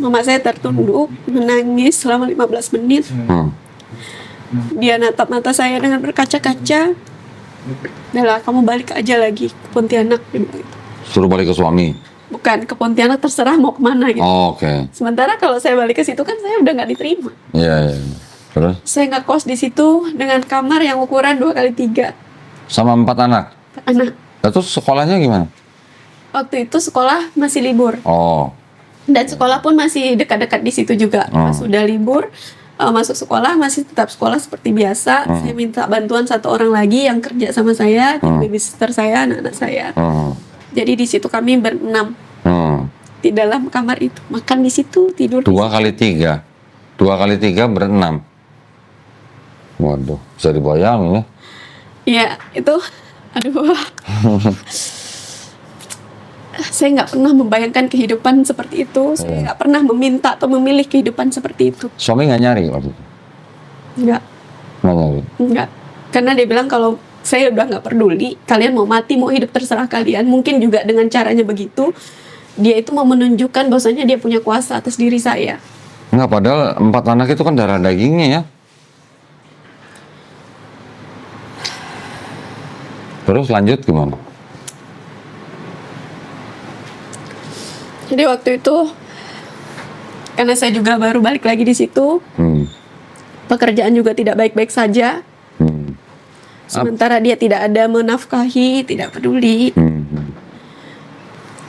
Mama saya tertunduk, menangis selama 15 menit. Dia natap mata saya dengan berkaca-kaca. Udahlah, kamu balik aja lagi ke Pontianak. Dia bilang gitu. Suruh balik ke suami. Bukan, ke Pontianak terserah mau kemana gitu. Oh, oke. Sementara kalau saya balik ke situ kan saya udah nggak diterima. Iya. Terus Saya ngekos di situ dengan kamar yang ukuran 2x3. sama 4 anak. Anak. Terus sekolahnya gimana? Waktu itu sekolah masih libur. Oh. Dan sekolah pun masih dekat-dekat di situ juga. Pas sudah libur, masuk sekolah masih tetap sekolah seperti biasa. Saya minta bantuan satu orang lagi yang kerja sama saya, babysitter saya, anak-anak saya. Jadi di situ kami berenam di dalam kamar itu, makan di situ, tidur. 2 kali 3. 2 kali 3 berenam. Waduh, bisa dibayangin ya. Iya, itu, aduh. Saya nggak pernah membayangkan kehidupan seperti itu. Saya nggak pernah meminta atau memilih kehidupan seperti itu. Suami nggak nyari waktu itu? Nggak. Nggak nyari? Nggak. Karena dia bilang kalau saya udah nggak peduli, kalian mau mati, mau hidup terserah kalian. Mungkin juga dengan caranya begitu, dia itu mau menunjukkan bahwasanya dia punya kuasa atas diri saya. Nggak, padahal 4 anak itu kan darah dagingnya ya. Terus lanjut gimana? Jadi waktu itu, karena saya juga baru balik lagi di situ, pekerjaan juga tidak baik-baik saja. Sementara dia tidak ada menafkahi, tidak peduli.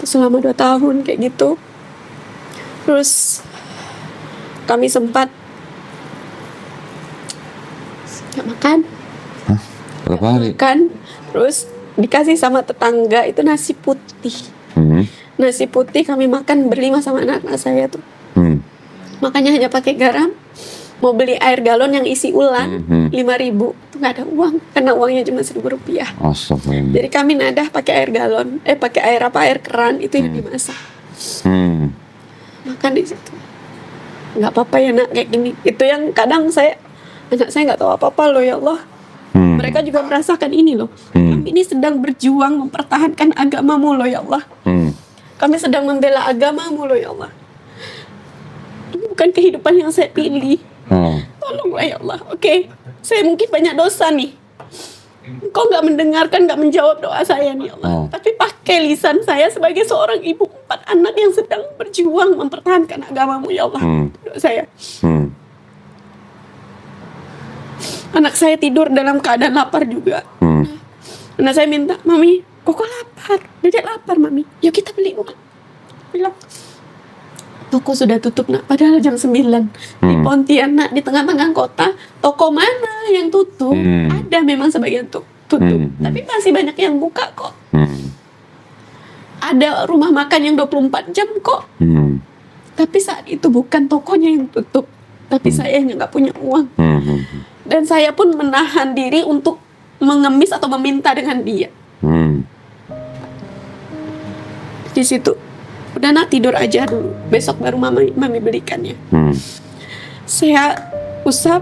Selama 2 tahun kayak gitu. Terus kami sempat gak makan. Berapa hari? Makan. Terus dikasih sama tetangga itu nasi putih. Nasi putih kami makan berlima sama anak-anak saya tuh. Makanya hanya pakai garam. Mau beli air galon yang isi ulang 5.000 itu nggak ada uang karena uangnya cuma Rp1.000. Astagfirullah. Jadi kami nadah pakai air galon, pakai air keran itu yang dimasak. Makan di situ. Nggak apa-apa ya nak kayak gini. Itu yang kadang anak saya nggak tahu apa-apa loh ya Allah. Mereka juga merasakan ini loh. Kami ini sedang berjuang mempertahankan agamamu loh ya Allah. Kami sedang membela agamamu loh ya Allah. Ini bukan kehidupan yang saya pilih. Tolonglah ya Allah. Oke, saya mungkin banyak dosa nih. Engkau nggak mendengarkan, nggak menjawab doa saya nih ya Allah. Tapi pakai lisan saya sebagai seorang ibu 4 anak yang sedang berjuang mempertahankan agamamu ya Allah. Doa saya. Anak saya tidur dalam keadaan lapar juga. Anak saya minta, Mami, Koko lapar. Dedek lapar, Mami. Yuk kita beli uang. Bilang, toko sudah tutup nak, padahal jam 9 di Pontianak di tengah-tengah kota. Toko mana yang tutup? Ada memang sebagian tutup, tapi masih banyak yang buka kok. Ada rumah makan yang 24 jam kok. Tapi saat itu bukan tokonya yang tutup, tapi saya yang nggak punya uang. Dan saya pun menahan diri untuk mengemis atau meminta dengan dia. Di situ udah nak tidur aja dulu, besok baru mami belikannya. Saya usap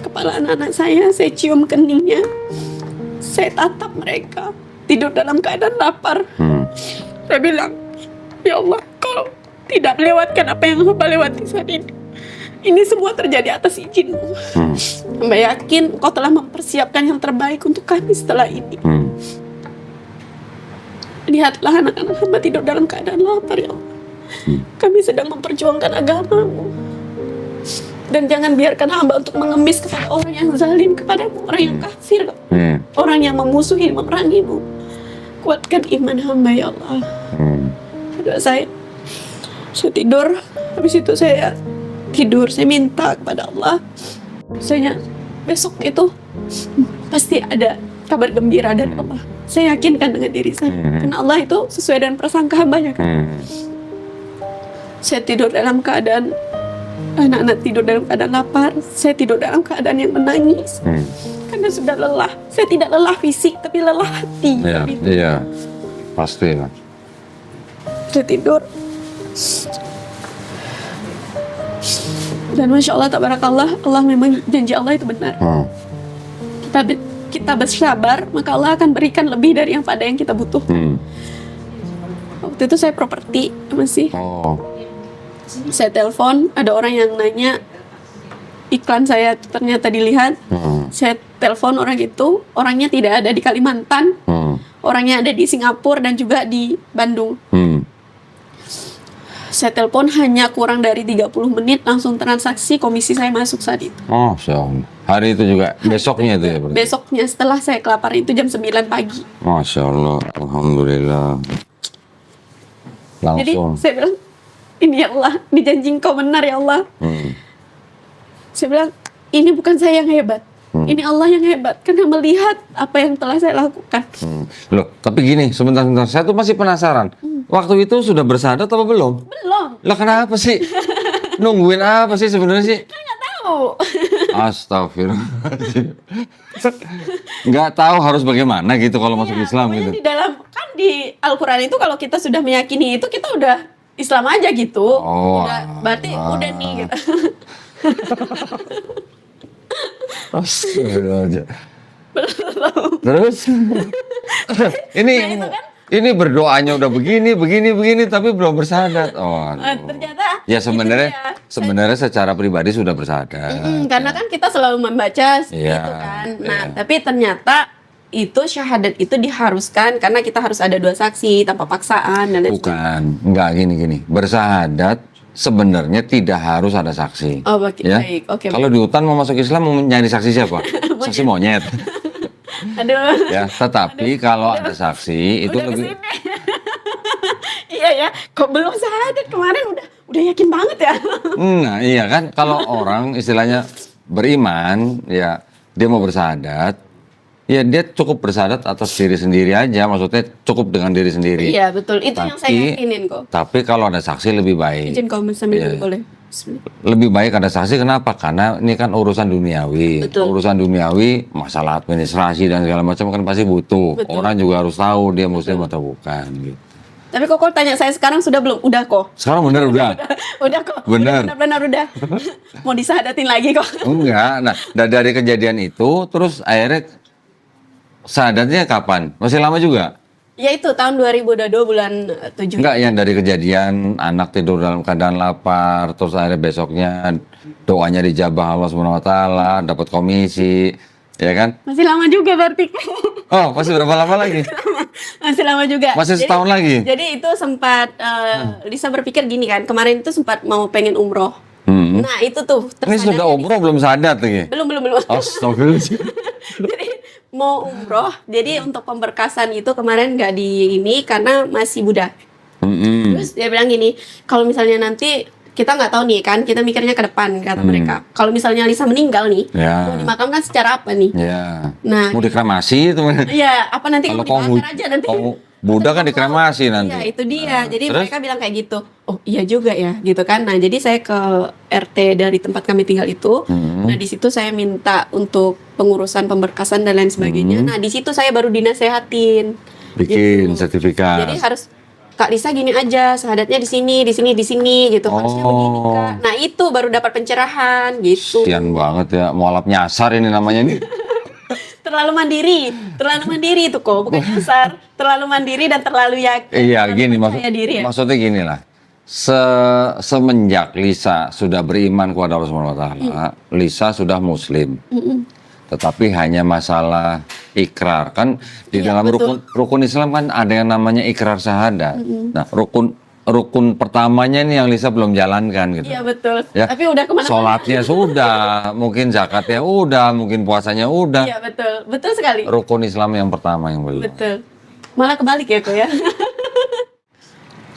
kepala anak-anak saya cium keningnya, saya tatap mereka tidur dalam keadaan lapar. Saya bilang, ya Allah, kalau tidak melewatkan apa yang hamba lewati saat ini, ini semua terjadi atas izin-Mu. Hamba yakin Engkau telah mempersiapkan yang terbaik untuk kami setelah ini. Lihatlah anak-anak hamba tidur dalam keadaan lapar, ya Allah. Kami sedang memperjuangkan agama-Mu. Dan jangan biarkan hamba untuk mengemis kepada orang yang zalim kepadamu, orang yang kafir, orang yang memusuhi, memerangi-Mu. Kuatkan iman hamba, ya Allah. Doa saya tidur, habis itu saya tidur, saya minta kepada Allah, saya besok itu pasti ada kabar gembira dari Allah. Saya yakinkan dengan diri saya, karena Allah itu sesuai dengan prasangka hamba-Nya kan. Saya tidur dalam keadaan, anak-anak tidur dalam keadaan lapar, saya tidur dalam keadaan yang menangis, karena sudah lelah. Saya tidak lelah fisik, tapi lelah hati. Iya, pasti lah. Saya tidur, dan Masya Allah, tabarakallah, Allah memang janji Allah itu benar. Kita bersabar, maka Allah akan berikan lebih dari yang kita butuhkan. Waktu itu saya properti masih. Saya telepon, ada orang yang nanya iklan saya ternyata dilihat. Saya telepon orang itu, orangnya tidak ada di Kalimantan, orangnya ada di Singapura dan juga di Bandung. Saya telepon hanya kurang dari 30 menit, langsung transaksi, komisi saya masuk saat itu. Masya Allah. Hari itu juga, besoknya itu ya berarti? Besoknya setelah saya kelaparan itu jam 9 pagi. Masya Allah, Alhamdulillah. Langsung. Jadi saya bilang, ini ya Allah, dijanji Engkau benar ya Allah. Saya bilang, ini bukan saya yang hebat, ini Allah yang hebat, karena melihat apa yang telah saya lakukan. Loh, tapi gini, sebentar, saya tuh masih penasaran. Waktu itu sudah bersyahadat atau belum? Belum. Lah kenapa sih? Nungguin apa sih sebenarnya sih? Kan nggak tahu. Astagfirullahaladzim. Nggak tahu harus bagaimana gitu kalau masuk Islam gitu. Di dalam, kan di Al-Quran itu kalau kita sudah meyakini itu, kita udah Islam aja gitu. Udah, berarti udah nih gitu. Astagfirullahaladzim. Terus ini berdoanya udah begini, tapi belum bersyahadat. Ternyata ya sebenarnya secara pribadi sudah bersyahadat. Karena kan kita selalu membaca gitu kan. Nah, tapi ternyata itu syahadat itu diharuskan karena kita harus ada 2 saksi tanpa paksaan dan lain sebagainya. Bukan, enggak gini. Bersyahadat sebenarnya tidak harus ada saksi. Oh, baik. Oke. Kalau di hutan mau masuk Islam mau nyari saksi siapa? Saksi monyet. Aduh. Ya, tetapi kalau ada saksi itu lebih. Iya ya, kok belum syahadat kemarin udah yakin banget ya. Nah, iya kan, kalau orang istilahnya beriman, ya dia mau bersyahadat, ya dia cukup bersyahadat atas diri sendiri aja, maksudnya cukup dengan diri sendiri. Iya betul, itu yang saya yakinin kok. Tapi kalau ada saksi lebih baik. Izin kau sambil dulu boleh. Lebih baik ada saksi, kenapa? Karena ini kan urusan duniawi. Betul. Urusan duniawi, masalah administrasi dan segala macam kan pasti butuh. Betul. Orang juga harus tahu dia muslim atau bukan gitu. Tapi kok tanya saya sekarang sudah belum? Udah kok. Sekarang bener udah. Udah kok. Bener. Benar udah. Mau disahadatin lagi kok. Enggak. Nah, dari kejadian itu terus akhirnya syahadatnya kapan? Masih lama juga? Ya itu tahun 2022 bulan 7. Enggak, yang dari kejadian anak tidur dalam keadaan lapar, terus akhirnya besoknya doanya dijabah Allah SWT, dapat komisi, ya kan? Masih lama juga berarti. Oh, masih berapa lama lagi? Masih lama juga. Masih setahun lagi? Jadi itu sempat, Lisa berpikir gini kan, kemarin itu sempat mau pengen umroh. Nah itu tuh. Ini sudah umroh belum syahadat lagi? Belum. Astagfirullahaladzim. Jadi mau umroh, jadi untuk pemberkasan itu kemarin nggak di ini karena masih budak. Terus dia bilang gini, kalau misalnya nanti kita nggak tahu nih kan, kita mikirnya ke depan kata mereka. Kalau misalnya Lisa meninggal nih, mau dimakamkan secara apa nih? Ya. Nah, mau dikremasi itu? Iya, apa nanti kalau mau dibakar aja nanti? Buddha kan dikremasi nanti. Iya, itu dia. Jadi terus? mereka bilang kayak gitu. Oh, iya juga ya, gitu kan. Nah, jadi saya ke RT dari tempat kami tinggal itu. Nah, di situ saya minta untuk pengurusan pemberkasan dan lain sebagainya. Nah, di situ saya baru dinasehatin. Bikin gitu. sertifikat. Jadi harus Kak Lisa gini aja, syahadatnya di sini gitu. Harusnya begini, Kak. Nah, itu baru dapat pencerahan gitu. Kasian banget ya, mualaf nyasar ini namanya nih. Terlalu mandiri itu kok, bukan nyasar. Terlalu mandiri dan terlalu yakin. Iya, gini percaya diri ya? maksudnya gini lah. semenjak Lisa sudah beriman kepada Allah Subhanahu wa taala, Lisa sudah muslim. Tetapi hanya masalah ikrar. Kan di dalam rukun Islam kan ada yang namanya ikrar syahadat. Nah, rukun pertamanya ini yang Lisa belum jalankan gitu. Iya betul. Ya, tapi udah kemana-mana. Sholatnya sudah, mungkin zakatnya udah, mungkin puasanya udah. Iya betul, betul sekali. Rukun Islam yang pertama yang belum. Betul. Malah kebalik ya kok ya.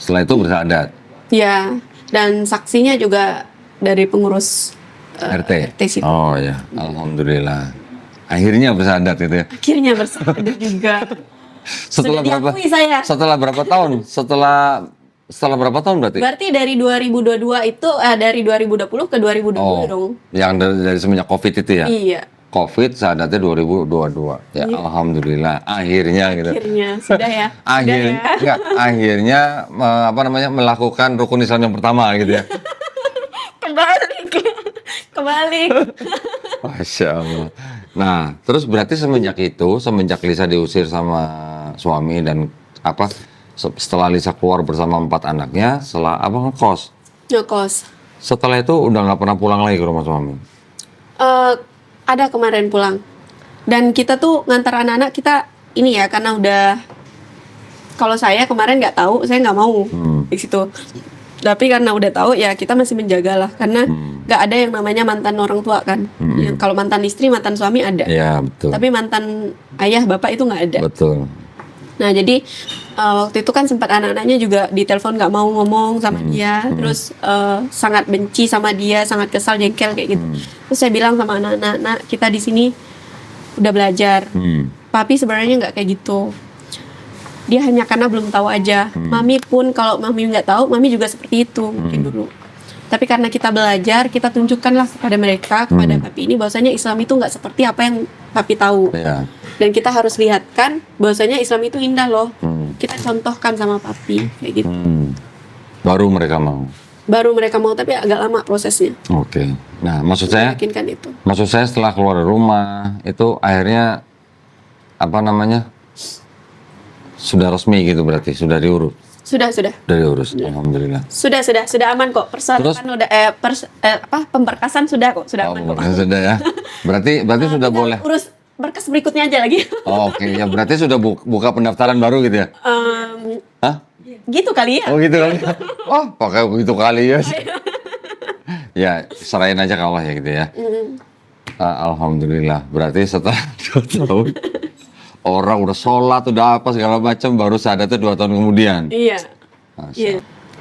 Setelah itu bersyahadat. Ya, dan saksinya juga dari pengurus RT. situ. Oh ya, alhamdulillah. Akhirnya bersyahadat itu ya. Akhirnya bersyahadat juga. Setelah Sudah berapa? diakui saya. Setelah berapa tahun? Setelah berapa tahun berarti? Berarti dari 2022 itu dari 2020 ke 2022 dong. Yang dari semenjak Covid itu ya? Iya. Covid syahadatnya 2022. Ya, Iya. alhamdulillah. Akhirnya gitu. Akhirnya sudah ya. Akhirnya melakukan rukun Islam yang pertama gitu ya. Kebalik. Masya Allah. Nah, terus berarti semenjak Lisa diusir sama suami dan setelah Lisa keluar bersama 4 anaknya, setelah ngekos. Ngekos. Setelah itu udah nggak pernah pulang lagi ke rumah suami. Ada kemarin pulang. Dan kita tuh ngantar anak-anak kita ini ya karena udah, kalau saya kemarin nggak tahu, saya nggak mau di situ. Tapi karena udah tahu ya kita masih menjaga lah karena nggak ada yang namanya mantan orang tua kan. Yang kalau mantan istri, mantan suami ada. Ya betul. Tapi mantan ayah bapak itu nggak ada. Betul. Nah jadi waktu itu kan sempat anak-anaknya juga di telepon nggak mau ngomong sama dia, terus sangat benci sama dia, sangat kesal, jengkel kayak gitu. Terus saya bilang sama anak-anak, "Nak, kita di sini udah belajar. Papi sebenarnya nggak kayak gitu. Dia hanya karena belum tahu aja. Mami pun kalau mami nggak tahu, mami juga seperti itu mungkin dulu. Tapi karena kita belajar, kita tunjukkanlah kepada mereka, kepada papi ini bahwasanya Islam itu nggak seperti apa yang papi tahu. Ya. Dan kita harus lihatkan bahwasanya Islam itu indah loh. Kita contohkan sama papi kayak gitu. Baru mereka mau. Baru mereka mau, tapi agak lama prosesnya. Oke. Nah, maksud saya Yakinkan itu. setelah keluar dari rumah itu akhirnya sudah resmi gitu berarti, sudah diurus. Sudah. Sudah diurus. Alhamdulillah. Sudah aman kok. Persyaratan udah pemberkasan sudah kok, sudah aman kok. Sudah ya. Berarti sudah boleh. Urus berkas berikutnya aja lagi. Oke, ya berarti sudah buka pendaftaran baru gitu ya? Hah? Gitu kali ya. Oh gitu kali. Oh, pakai begitu kali ya. Ya, serahin aja ke Allah ya gitu ya. Alhamdulillah. Berarti setelah 2 tahun orang udah sholat, udah apa segala macam, baru syahadatnya 2 tahun kemudian. Iya. Iya.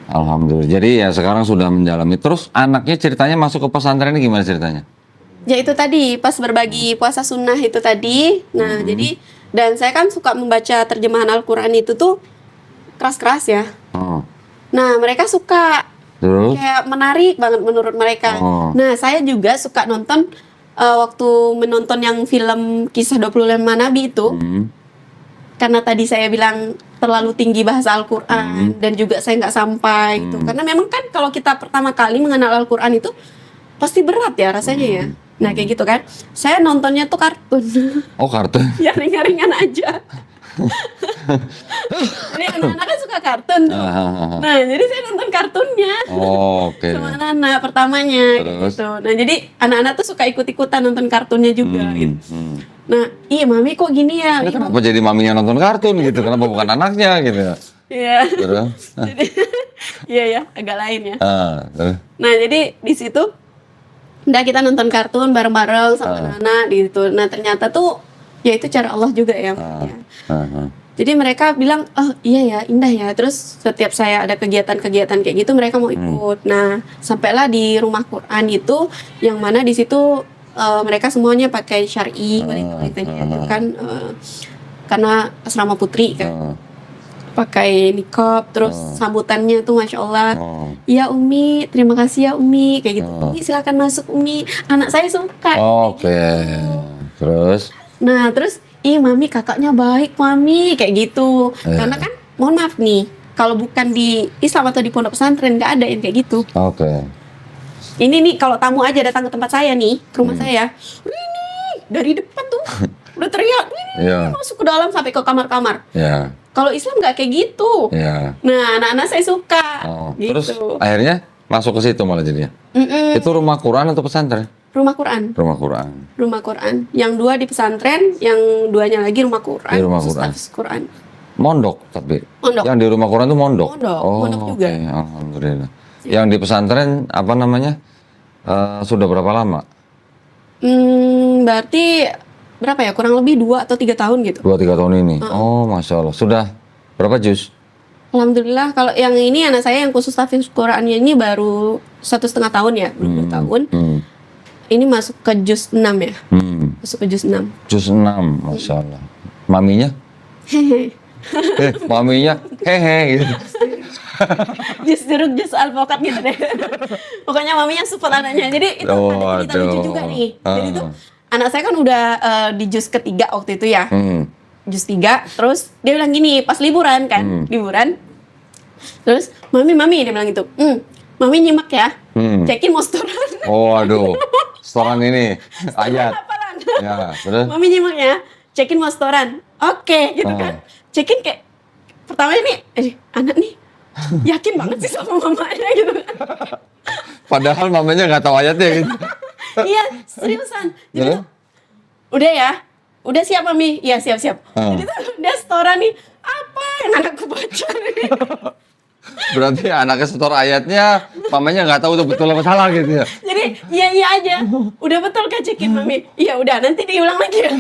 Alhamdulillah. Jadi ya sekarang sudah menjalani. Terus anaknya ceritanya masuk ke pesantren ini gimana ceritanya? Ya itu tadi pas berbagi puasa sunnah itu tadi. Nah jadi, dan saya kan suka membaca terjemahan Al-Quran itu tuh keras-keras ya. Nah mereka suka. Terus? Kayak menarik banget menurut mereka. Nah saya juga suka nonton waktu menonton yang film kisah 25 Nabi itu. Karena tadi saya bilang terlalu tinggi bahasa Al-Quran dan juga saya nggak sampai gitu. Karena memang kan kalau kita pertama kali mengenal Al-Quran itu pasti berat ya rasanya ya. Nah kayak gitu kan. Saya nontonnya tuh kartun. Oh kartun? Ya ringan-ringan aja. Ini anak-anak kan suka kartun tuh. Nah jadi saya nonton kartunnya. Oke. Sama anak-anak pertamanya gitu. Nah jadi anak-anak tuh suka ikut-ikutan nonton kartunnya juga gitu. Nah iya mami kok gini ya. Kenapa jadi maminya nonton kartun gitu? Kenapa bukan anaknya gitu? Iya. Terus? Jadi, iya ya agak lain ya. Terus? Nah jadi di situ udah kita nonton kartun bareng-bareng sama anak-anak gitu. Nah ternyata tuh ya itu cara Allah juga ya. Jadi mereka bilang, oh iya ya indah ya. Terus setiap saya ada kegiatan-kegiatan kayak gitu mereka mau ikut. Nah sampailah di rumah Quran itu, yang mana di situ mereka semuanya pakai syar'i, wanita-wanitanya itu kan karena asrama putri kan. Pakai niqab, terus sambutannya tuh masya Allah, iya Umi, terima kasih ya Umi, kayak gitu. Umi silakan masuk Umi, anak saya suka. Oke. Terus? Nah terus, ih mami kakaknya baik mami, kayak gitu. Karena kan, mohon maaf nih, kalau bukan di Islam atau di pondok pesantren nggak ada yang kayak gitu. Oke. Ini nih kalau tamu aja datang ke tempat saya nih, ke rumah saya, ini dari depan tuh udah teriak, ini masuk ke dalam sampai ke kamar-kamar. Ya. Kalau Islam nggak kayak gitu. Ya. Nah, anak-anak saya suka. Oh, Gitu. terus akhirnya masuk ke situ malah jadinya. Itu rumah Quran atau pesantren? Rumah Quran. Rumah Quran. Rumah Quran. Yang 2 di pesantren, yang 2-nya lagi rumah Quran. Di rumah khusus Quran. tahfiz Quran. Mondok tapi. Mondok. Yang di rumah Quran itu mondok. Mondok juga. Oke, alhamdulillah. Yang di pesantren apa namanya? Sudah berapa lama? Berarti berapa ya? Kurang lebih 2 atau 3 tahun gitu. 2-3 tahun ini. Oh, masya Allah. Sudah berapa juz? Alhamdulillah. Kalau yang ini anak saya yang khusus tahfiz Qurannya ini baru 1,5 tahun ya, belum 2 tahun. Ini masuk ke juz 6 ya. Masuk ke juz 6. Juz 6, masya Allah. Maminya? Hehe. Maminya hehe gitu. Jus jeruk, jus alpukat gitu deh. Pokoknya maminya support anaknya. Jadi itu ada cerita lucu juga nih. Jadi tuh anak saya kan udah di jus ketiga waktu itu ya. Jus 3, terus dia bilang gini pas liburan kan, liburan. Terus mami dia bilang gitu, mami nyimak ya, cekin mau setoran. Oh aduh, setoran ini ayat. Hafalan. Ya, terus? Mami nyimak ya, cekin mau setoran. Oke, gitu kan. Cekin kayak pertama ini, anak nih yakin banget sih sama mamanya gitu kan. Padahal mamanya nggak tahu ayatnya gitu. Iya, seriusan. Jadi tuh, udah ya, udah siap mami? Iya siap. Jadi tuh dia setoran nih, apa yang anakku baca nih? Berarti anaknya setor ayatnya, mamanya nggak tahu tuh betul apa salah gitu ya. Jadi iya aja, udah betul kan cekin mami? Iya udah, nanti diulang lagi ya.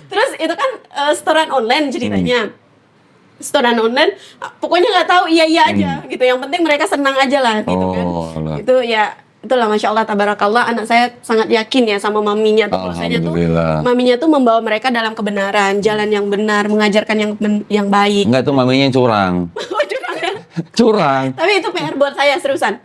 Terus itu kan setoran online ceritanya. Setoran online, pokoknya nggak tahu iya aja gitu. Yang penting mereka senang aja lah gitu kan. Allah. Itu ya, itulah masya Allah tabarakallah, anak saya sangat yakin ya sama maminya tuh. Bahwasanya tuh maminya tuh membawa mereka dalam kebenaran, jalan yang benar, mengajarkan yang baik. Enggak, tuh maminya yang curang. Oh, curang ya? Curang. Tapi itu PR buat saya seriusan.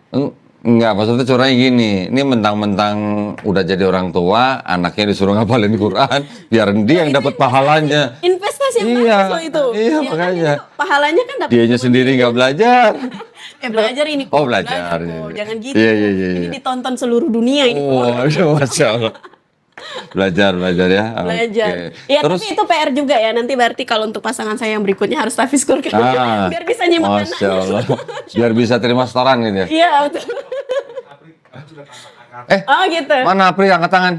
Enggak, maksudnya curangnya gini, ini mentang-mentang udah jadi orang tua, anaknya disuruh ngapalin Quran, biar dia yang dapat pahalanya. Investasi yang bagus loh itu. Iya, Ya, makanya. kan, pahalanya kan dapat. Dianya sendiri nggak belajar. Belajar ini. Oh, belajar. Kok. Jangan gitu. Iya. Ini ditonton seluruh dunia ini. Oh, masya Allah. Belajar ya. Belajar. Oke. Ya, Terus, tapi itu PR juga ya. Nanti berarti kalau untuk pasangan saya yang berikutnya harus tahfiz Quran. Biar bisa nyimak masya Allah. Biar bisa terima setoran gitu ya. Iya, betul. Oh gitu. Mana Apri angkat tangan?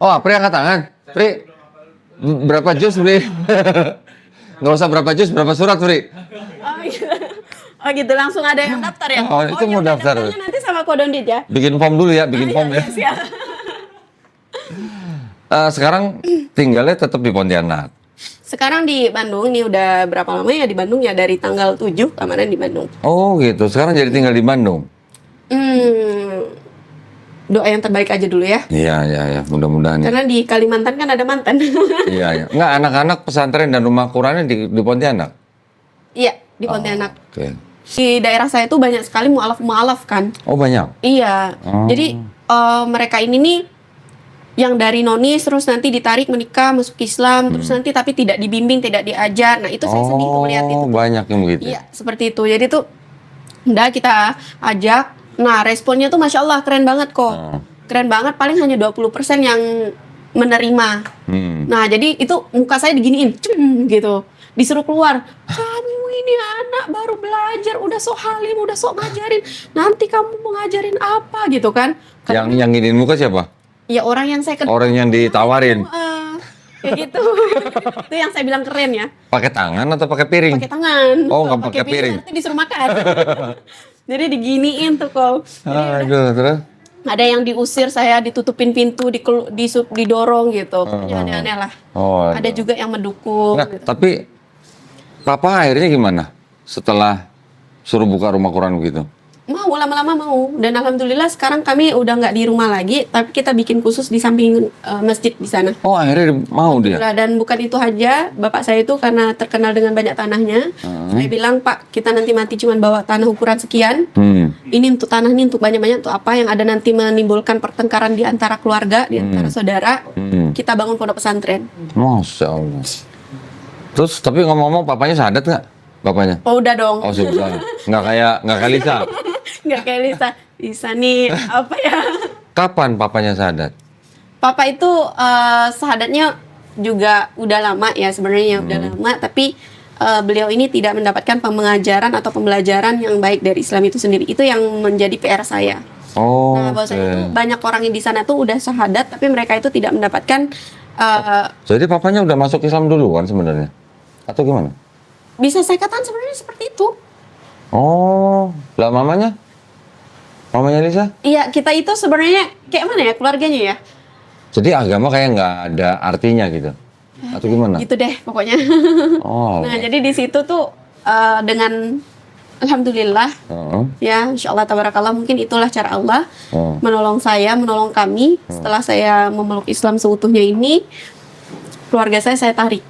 Oh, Apri angkat tangan. Pri, berapa juz, Pri? Nggak usah berapa juz, berapa surat, Pri? Oh gitu, langsung ada yang daftar ya? Oh, itu mau daftar. Daftarnya nanti sama Kodondit ya? Bikin form dulu ya, bikin form ya. Siap. Sekarang tinggalnya tetap di Pontianak. Sekarang di Bandung, nih udah berapa lama ya di Bandung ya? Dari tanggal 7 kemarin di Bandung. Oh gitu, sekarang jadi tinggal di Bandung. Doa yang terbaik aja dulu ya. Iya, mudah-mudahan. Karena di Kalimantan kan ada mantan. Iya. Nggak, anak-anak pesantren dan rumah Qurannya di Pontianak? Iya, di Pontianak. Oke. Di daerah saya tuh banyak sekali mu'alaf kan. Oh banyak? Iya. Jadi mereka ini nih yang dari nonis terus nanti ditarik menikah masuk Islam terus nanti tapi tidak dibimbing, tidak diajar. Nah, itu saya sedih tuh melihat itu. Oh, banyak yang begitu. Iya, seperti itu. Jadi tuh udah kita ajak. Nah, responnya tuh Masya Allah keren banget kok. Keren banget, paling hanya 20% yang menerima. Nah, jadi itu muka saya diginiin, gitu. Disuruh keluar. Kamu ini anak baru belajar, udah sok halim, udah sok ngajarin. Nanti kamu mau ngajarin apa gitu kan. Yang nginin muka siapa? Ya orang yang saya kenal. Orang yang ditawarin. Kayak gitu. Itu yang saya bilang keren ya. Pakai tangan atau pakai piring? Pakai tangan. Oh, nggak pakai piring. Nanti disuruh makan. Jadi diginiin tuh kok. Aduh, terus? Ada yang diusir saya, ditutupin pintu, didorong gitu. Pokoknya aneh-aneh lah. Oh, ada juga yang mendukung. Nah, gitu. tapi Papa akhirnya gimana setelah suruh buka rumah Quran begitu? Mau, lama-lama mau. Dan alhamdulillah sekarang kami udah nggak di rumah lagi, tapi kita bikin khusus di samping masjid di sana. Oh, akhirnya mau dia? Dan bukan itu aja, bapak saya itu karena terkenal dengan banyak tanahnya, saya bilang, Pak, kita nanti mati cuma bawa tanah ukuran sekian. Ini untuk tanah ini untuk banyak-banyak, untuk apa yang ada nanti menimbulkan pertengkaran di antara keluarga, di antara saudara, kita bangun pondok pesantren. Masya Allah. Terus, tapi ngomong-ngomong, papanya syahadat nggak? Bapaknya? Oh, udah dong. Oh, sudah. Nggak kayak Lisa? Nggak kayak Lisa. Lisa nih, apa ya? Kapan papanya syahadat? Papa itu syahadatnya juga udah lama ya sebenarnya, udah lama, tapi beliau ini tidak mendapatkan pengajaran atau pembelajaran yang baik dari Islam itu sendiri. Itu yang menjadi PR saya. Oh, Nah, bahwasanya itu banyak orang yang di sana tuh udah syahadat, tapi mereka itu tidak mendapatkan. Jadi papanya udah masuk Islam dulu kan sebenarnya, atau gimana? Bisa saya katakan sebenarnya seperti itu. Oh, lah mamanya Lisa? Iya, kita itu sebenarnya kayak mana ya keluarganya ya? Jadi agama kayak nggak ada artinya gitu, atau gimana? Gitu deh pokoknya. Oh, Nah, jadi di situ tuh dengan alhamdulillah ya, insyaallah tabarakallah, mungkin itulah cara Allah menolong saya, menolong kami setelah saya memeluk Islam seutuhnya ini. Keluarga saya tarik.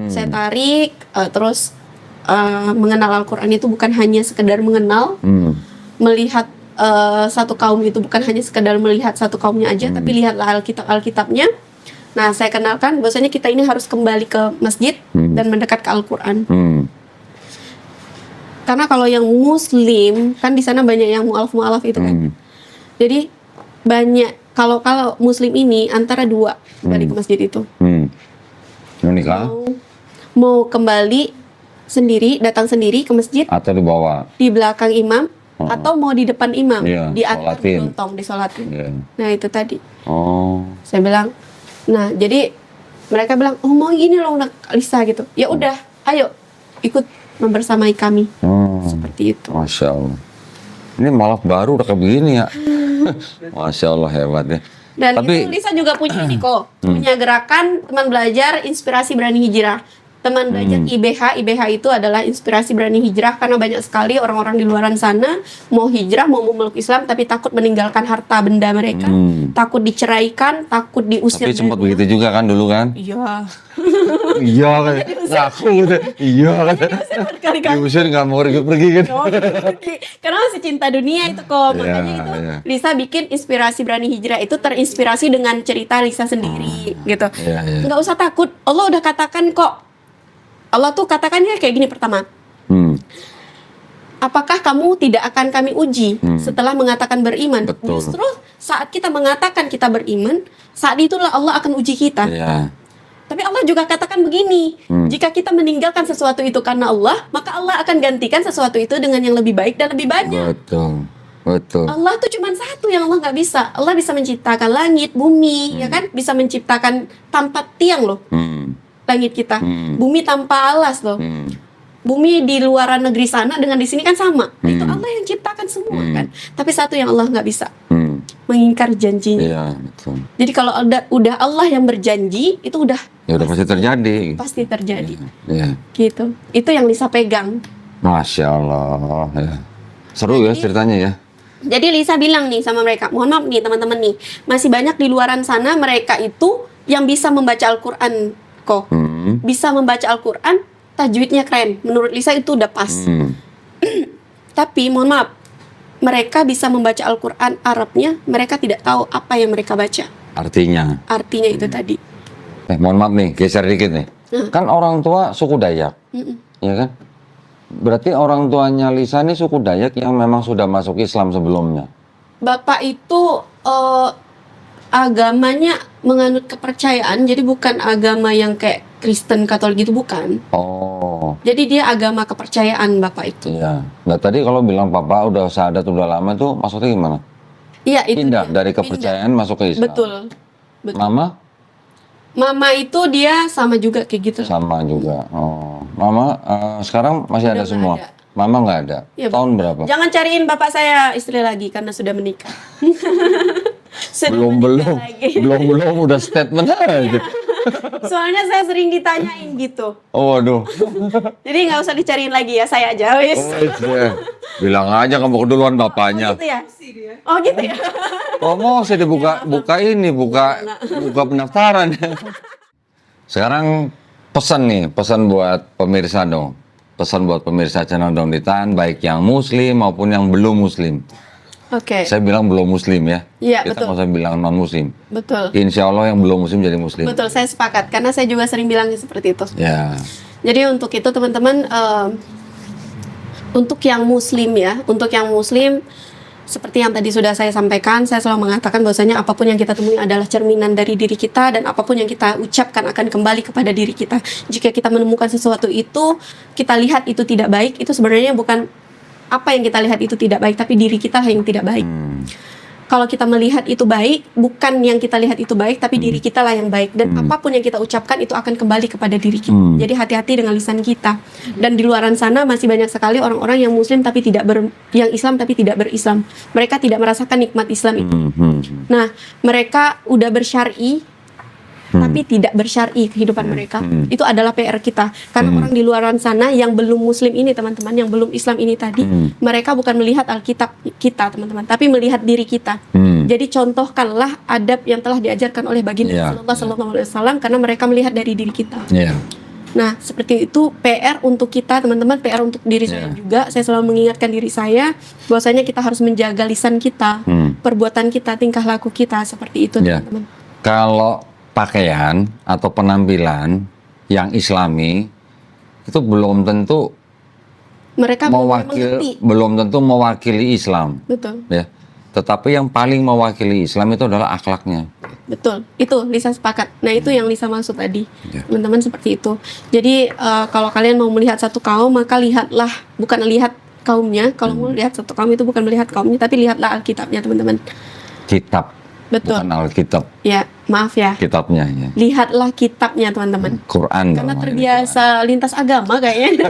Saya tarik terus mengenal Al-Qur'an itu bukan hanya sekedar mengenal, melihat satu kaum itu bukan hanya sekedar melihat satu kaumnya aja, tapi lihatlah Alkitabnya. Nah, saya kenalkan bahwasanya kita ini harus kembali ke masjid dan mendekat ke Al-Qur'an. Karena kalau yang muslim kan di sana banyak yang mualaf itu kan. Jadi banyak kalau muslim ini antara dua kembali ke masjid itu. Menikah? Mau kembali sendiri, datang sendiri ke masjid Atau dibawa? di belakang imam, atau mau di depan imam, Iya, diantar sholatin. dilontong, disolatin. Iya. Nah, itu tadi. Oh, Saya bilang, nah jadi mereka bilang, oh mau gini loh Lisa gitu. Ya udah, ayo ikut membersamai kami. Seperti itu. Masya Allah. Ini malah baru udah kayak begini ya. Masya Allah, hebat ya. Dan Tapi itu Lisa juga punya ini kok, punya gerakan teman belajar inspirasi berani hijrah. Teman belajar IBH itu adalah inspirasi berani hijrah, karena banyak sekali orang-orang di luaran sana mau hijrah, mau memeluk Islam tapi takut meninggalkan harta benda mereka, takut diceraikan, takut diusir. tapi sempat begitu juga kan dulu kan? Iya. Iya kan? Ngaku gitu. Iya kan? Berkali-kali. Diusir nggak mau pergi kan? Karena masih cinta dunia itu kok. Makanya itu iya. Lisa bikin inspirasi berani hijrah itu terinspirasi dengan cerita Lisa sendiri gitu. Iya. Nggak usah takut. Allah udah katakan kok. Allah tuh katakannya kayak gini pertama. Apakah kamu tidak akan kami uji setelah mengatakan beriman? Betul. Justru saat kita mengatakan kita beriman, saat itulah Allah akan uji kita. Iya. Tapi Allah juga katakan begini, jika kita meninggalkan sesuatu itu karena Allah, maka Allah akan gantikan sesuatu itu dengan yang lebih baik dan lebih banyak. Betul. Allah tuh cuma satu yang Allah nggak bisa. Allah bisa menciptakan langit, bumi, ya kan? Bisa menciptakan tanpa tiang loh, langit kita. Bumi tanpa alas loh. Bumi di luar negeri sana dengan di sini kan sama. Itu Allah yang ciptakan semua kan. Tapi satu yang Allah nggak bisa, mengingkar janjinya. Iya, betul. Jadi kalau udah Allah yang berjanji, itu udah Ya udah pasti terjadi. pasti terjadi. Iya. Gitu. Itu yang Lisa pegang. Masya Allah. Ya. Seru ya ceritanya ya. Jadi Lisa bilang nih sama mereka, mohon maaf nih teman-teman nih, masih banyak di luaran sana mereka itu yang bisa membaca Al-Quran kok. Bisa membaca Al-Quran, tajwidnya keren. Menurut Lisa itu udah pas. Tapi mohon maaf, mereka bisa membaca Al-Quran Arabnya, mereka tidak tahu apa yang mereka baca. Artinya Itu tadi. mohon maaf nih, geser dikit nih. Kan orang tua suku Dayak, ya kan? Berarti orang tuanya Lisa ini suku Dayak yang memang sudah masuk Islam sebelumnya. Bapak itu agamanya menganut kepercayaan, jadi bukan agama yang kayak Kristen Katolik gitu, bukan. Oh. Jadi dia agama kepercayaan Bapak itu. Iya. Nah tadi kalau bilang papa udah syahadat udah lama tuh maksudnya gimana? Iya, itu Pindah dia. dari kepercayaan masuk ke Islam. Betul. Mama? Mama itu dia sama juga kayak gitu. Sama juga. Oh. Mama sekarang masih Udah ada nggak semua? ada. Mama nggak ada? Iya, Tahun berapa? Jangan cariin bapak saya istri lagi karena sudah menikah. Sudah menikah lagi. belum udah statement aja. Soalnya saya sering ditanyain gitu. Oh waduh. Jadi nggak usah dicariin lagi ya, saya aja wis. Iya. Bilang aja kamu keduluan bapaknya. Gitu ya? Oh gitu ya. Oh mau saya dibuka buka pendaftaran. Sekarang pesan buat pemirsa dong. Pesan buat pemirsa channel Daun di Tahan, baik yang muslim maupun yang belum muslim. Oke. Saya bilang belum muslim ya. Iya, Kita betul. nggak usah bilang non muslim. Betul. Insya Allah yang belum muslim jadi muslim. Betul, saya sepakat karena saya juga sering bilangnya seperti itu. Ya. Jadi untuk itu teman-teman, untuk yang muslim ya, untuk yang muslim seperti yang tadi sudah saya sampaikan, saya selalu mengatakan bahwasanya apapun yang kita temui adalah cerminan dari diri kita, dan apapun yang kita ucapkan akan kembali kepada diri kita. Jika kita menemukan sesuatu itu, kita lihat itu tidak baik, itu sebenarnya bukan apa yang kita lihat itu tidak baik, tapi diri kita yang tidak baik. Kalau kita melihat itu baik, bukan yang kita lihat itu baik, tapi diri kita lah yang baik. Dan apapun yang kita ucapkan itu akan kembali kepada diri kita. Jadi hati-hati dengan lisan kita. Dan di luaran sana masih banyak sekali orang-orang yang muslim tapi yang Islam tapi tidak berislam. Mereka tidak merasakan nikmat Islam itu. Nah, mereka udah bersyar'i tapi tidak bersyar'i kehidupan mereka. Itu adalah PR kita. Karena orang di luaran sana yang belum muslim ini, teman-teman, yang belum Islam ini tadi, mereka bukan melihat Alkitab kita, teman-teman, tapi melihat diri kita. Jadi contohkanlah adab yang telah diajarkan oleh baginda Sallallahu Alaihi Wasallam, karena mereka melihat dari diri kita. Nah, seperti itu PR untuk kita, teman-teman, PR untuk diri saya juga. Saya selalu mengingatkan diri saya bahwasanya kita harus menjaga lisan kita, perbuatan kita, tingkah laku kita, seperti itu, teman-teman. Kalau pakaian atau penampilan yang Islami itu belum tentu mereka belum tentu mewakili Islam. Betul. Ya. Tetapi yang paling mewakili Islam itu adalah akhlaknya. Betul. Itu Lisa sepakat. Nah, itu yang Lisa maksud tadi. Teman-teman, seperti itu. Jadi kalau kalian mau melihat satu kaum, maka lihatlah, bukan lihat kaumnya. Kalau mau lihat satu kaum itu bukan melihat kaumnya, tapi lihatlah Alkitabnya, teman-teman. Kitab. Betul. Bukan Alkitab. Ya, maaf ya. Kitabnya ya. Lihatlah kitabnya, teman-teman. Quran. Karena terbiasa lintas agama kayaknya.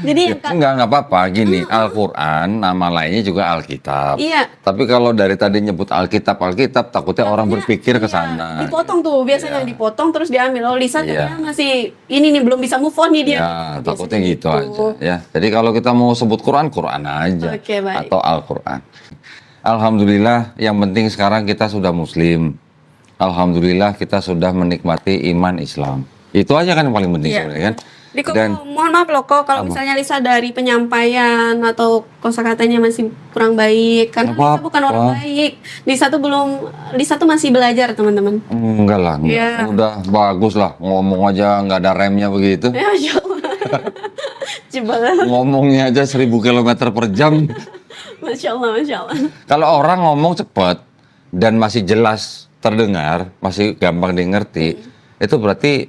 Jadi enggak apa-apa. Gini, Al-Quran nama lainnya juga Alkitab. Iya. Tapi kalau dari tadi nyebut Alkitab, takutnya orang berpikir ke sana. Dipotong tuh, biasanya dipotong terus diambil. Oh, Lisa ternyata masih ini nih, belum bisa move on nih dia. Ya, takutnya gitu aja ya. Jadi kalau kita mau sebut Quran aja. Oke, baik. Atau Al-Quran. Alhamdulillah, yang penting sekarang kita sudah muslim. Alhamdulillah kita sudah menikmati iman Islam. Itu aja kan yang paling penting sebenarnya kan. Dan mohon maaf loh kok kalau misalnya Lisa dari penyampaian atau kosakatanya masih kurang baik, karena Lisa bukan orang baik. Lisa tuh masih belajar, teman-teman. Enggak lah, udah bagus lah, ngomong aja nggak ada remnya begitu. Ya, Masya Allah. Ngomongnya aja 1000 km per jam. Masya Allah, Masya Allah. Kalau orang ngomong cepat dan masih jelas terdengar, masih gampang dimengerti, itu berarti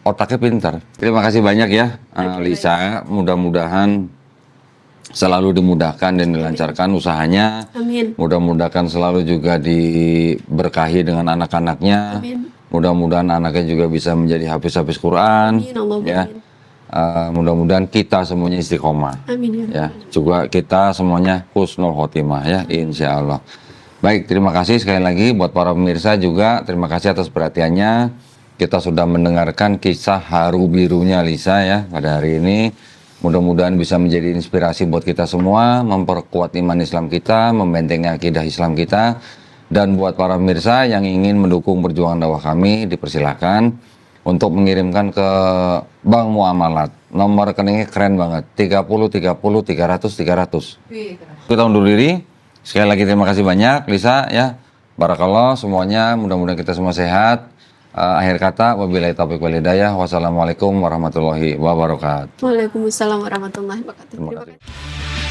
otaknya pintar. Terima kasih banyak ya, Lisa. Mudah-mudahan selalu dimudahkan dan dilancarkan usahanya. Amin. Mudah-mudahan selalu juga diberkahi dengan anak-anaknya. Amin. Mudah-mudahan anaknya juga bisa menjadi hafiz-hafiz Quran. Amin, Allah, ya. Mudah-mudahan kita semuanya istiqomah. Amin, ya. Juga kita semuanya husnul khotimah ya, insya Allah. Baik, terima kasih sekali lagi buat para pemirsa juga. Terima kasih atas perhatiannya. Kita sudah mendengarkan kisah haru birunya Lisa ya pada hari ini. Mudah-mudahan bisa menjadi inspirasi buat kita semua, memperkuat iman Islam kita, membentengi akidah Islam kita. Dan buat para pemirsa yang ingin mendukung perjuangan dakwah kami, dipersilakan untuk mengirimkan ke Bank Muamalat. Nomor rekeningnya keren banget, 30 30 300 300. Kita undur diri. Sekali lagi terima kasih banyak Lisa ya. Barakallah semuanya, mudah-mudahan kita semua sehat. Akhir kata, wabillahi taufiq wal hidayah. Wassalamualaikum warahmatullahi wabarakatuh. Waalaikumsalam warahmatullahi wabarakatuh. Terima kasih.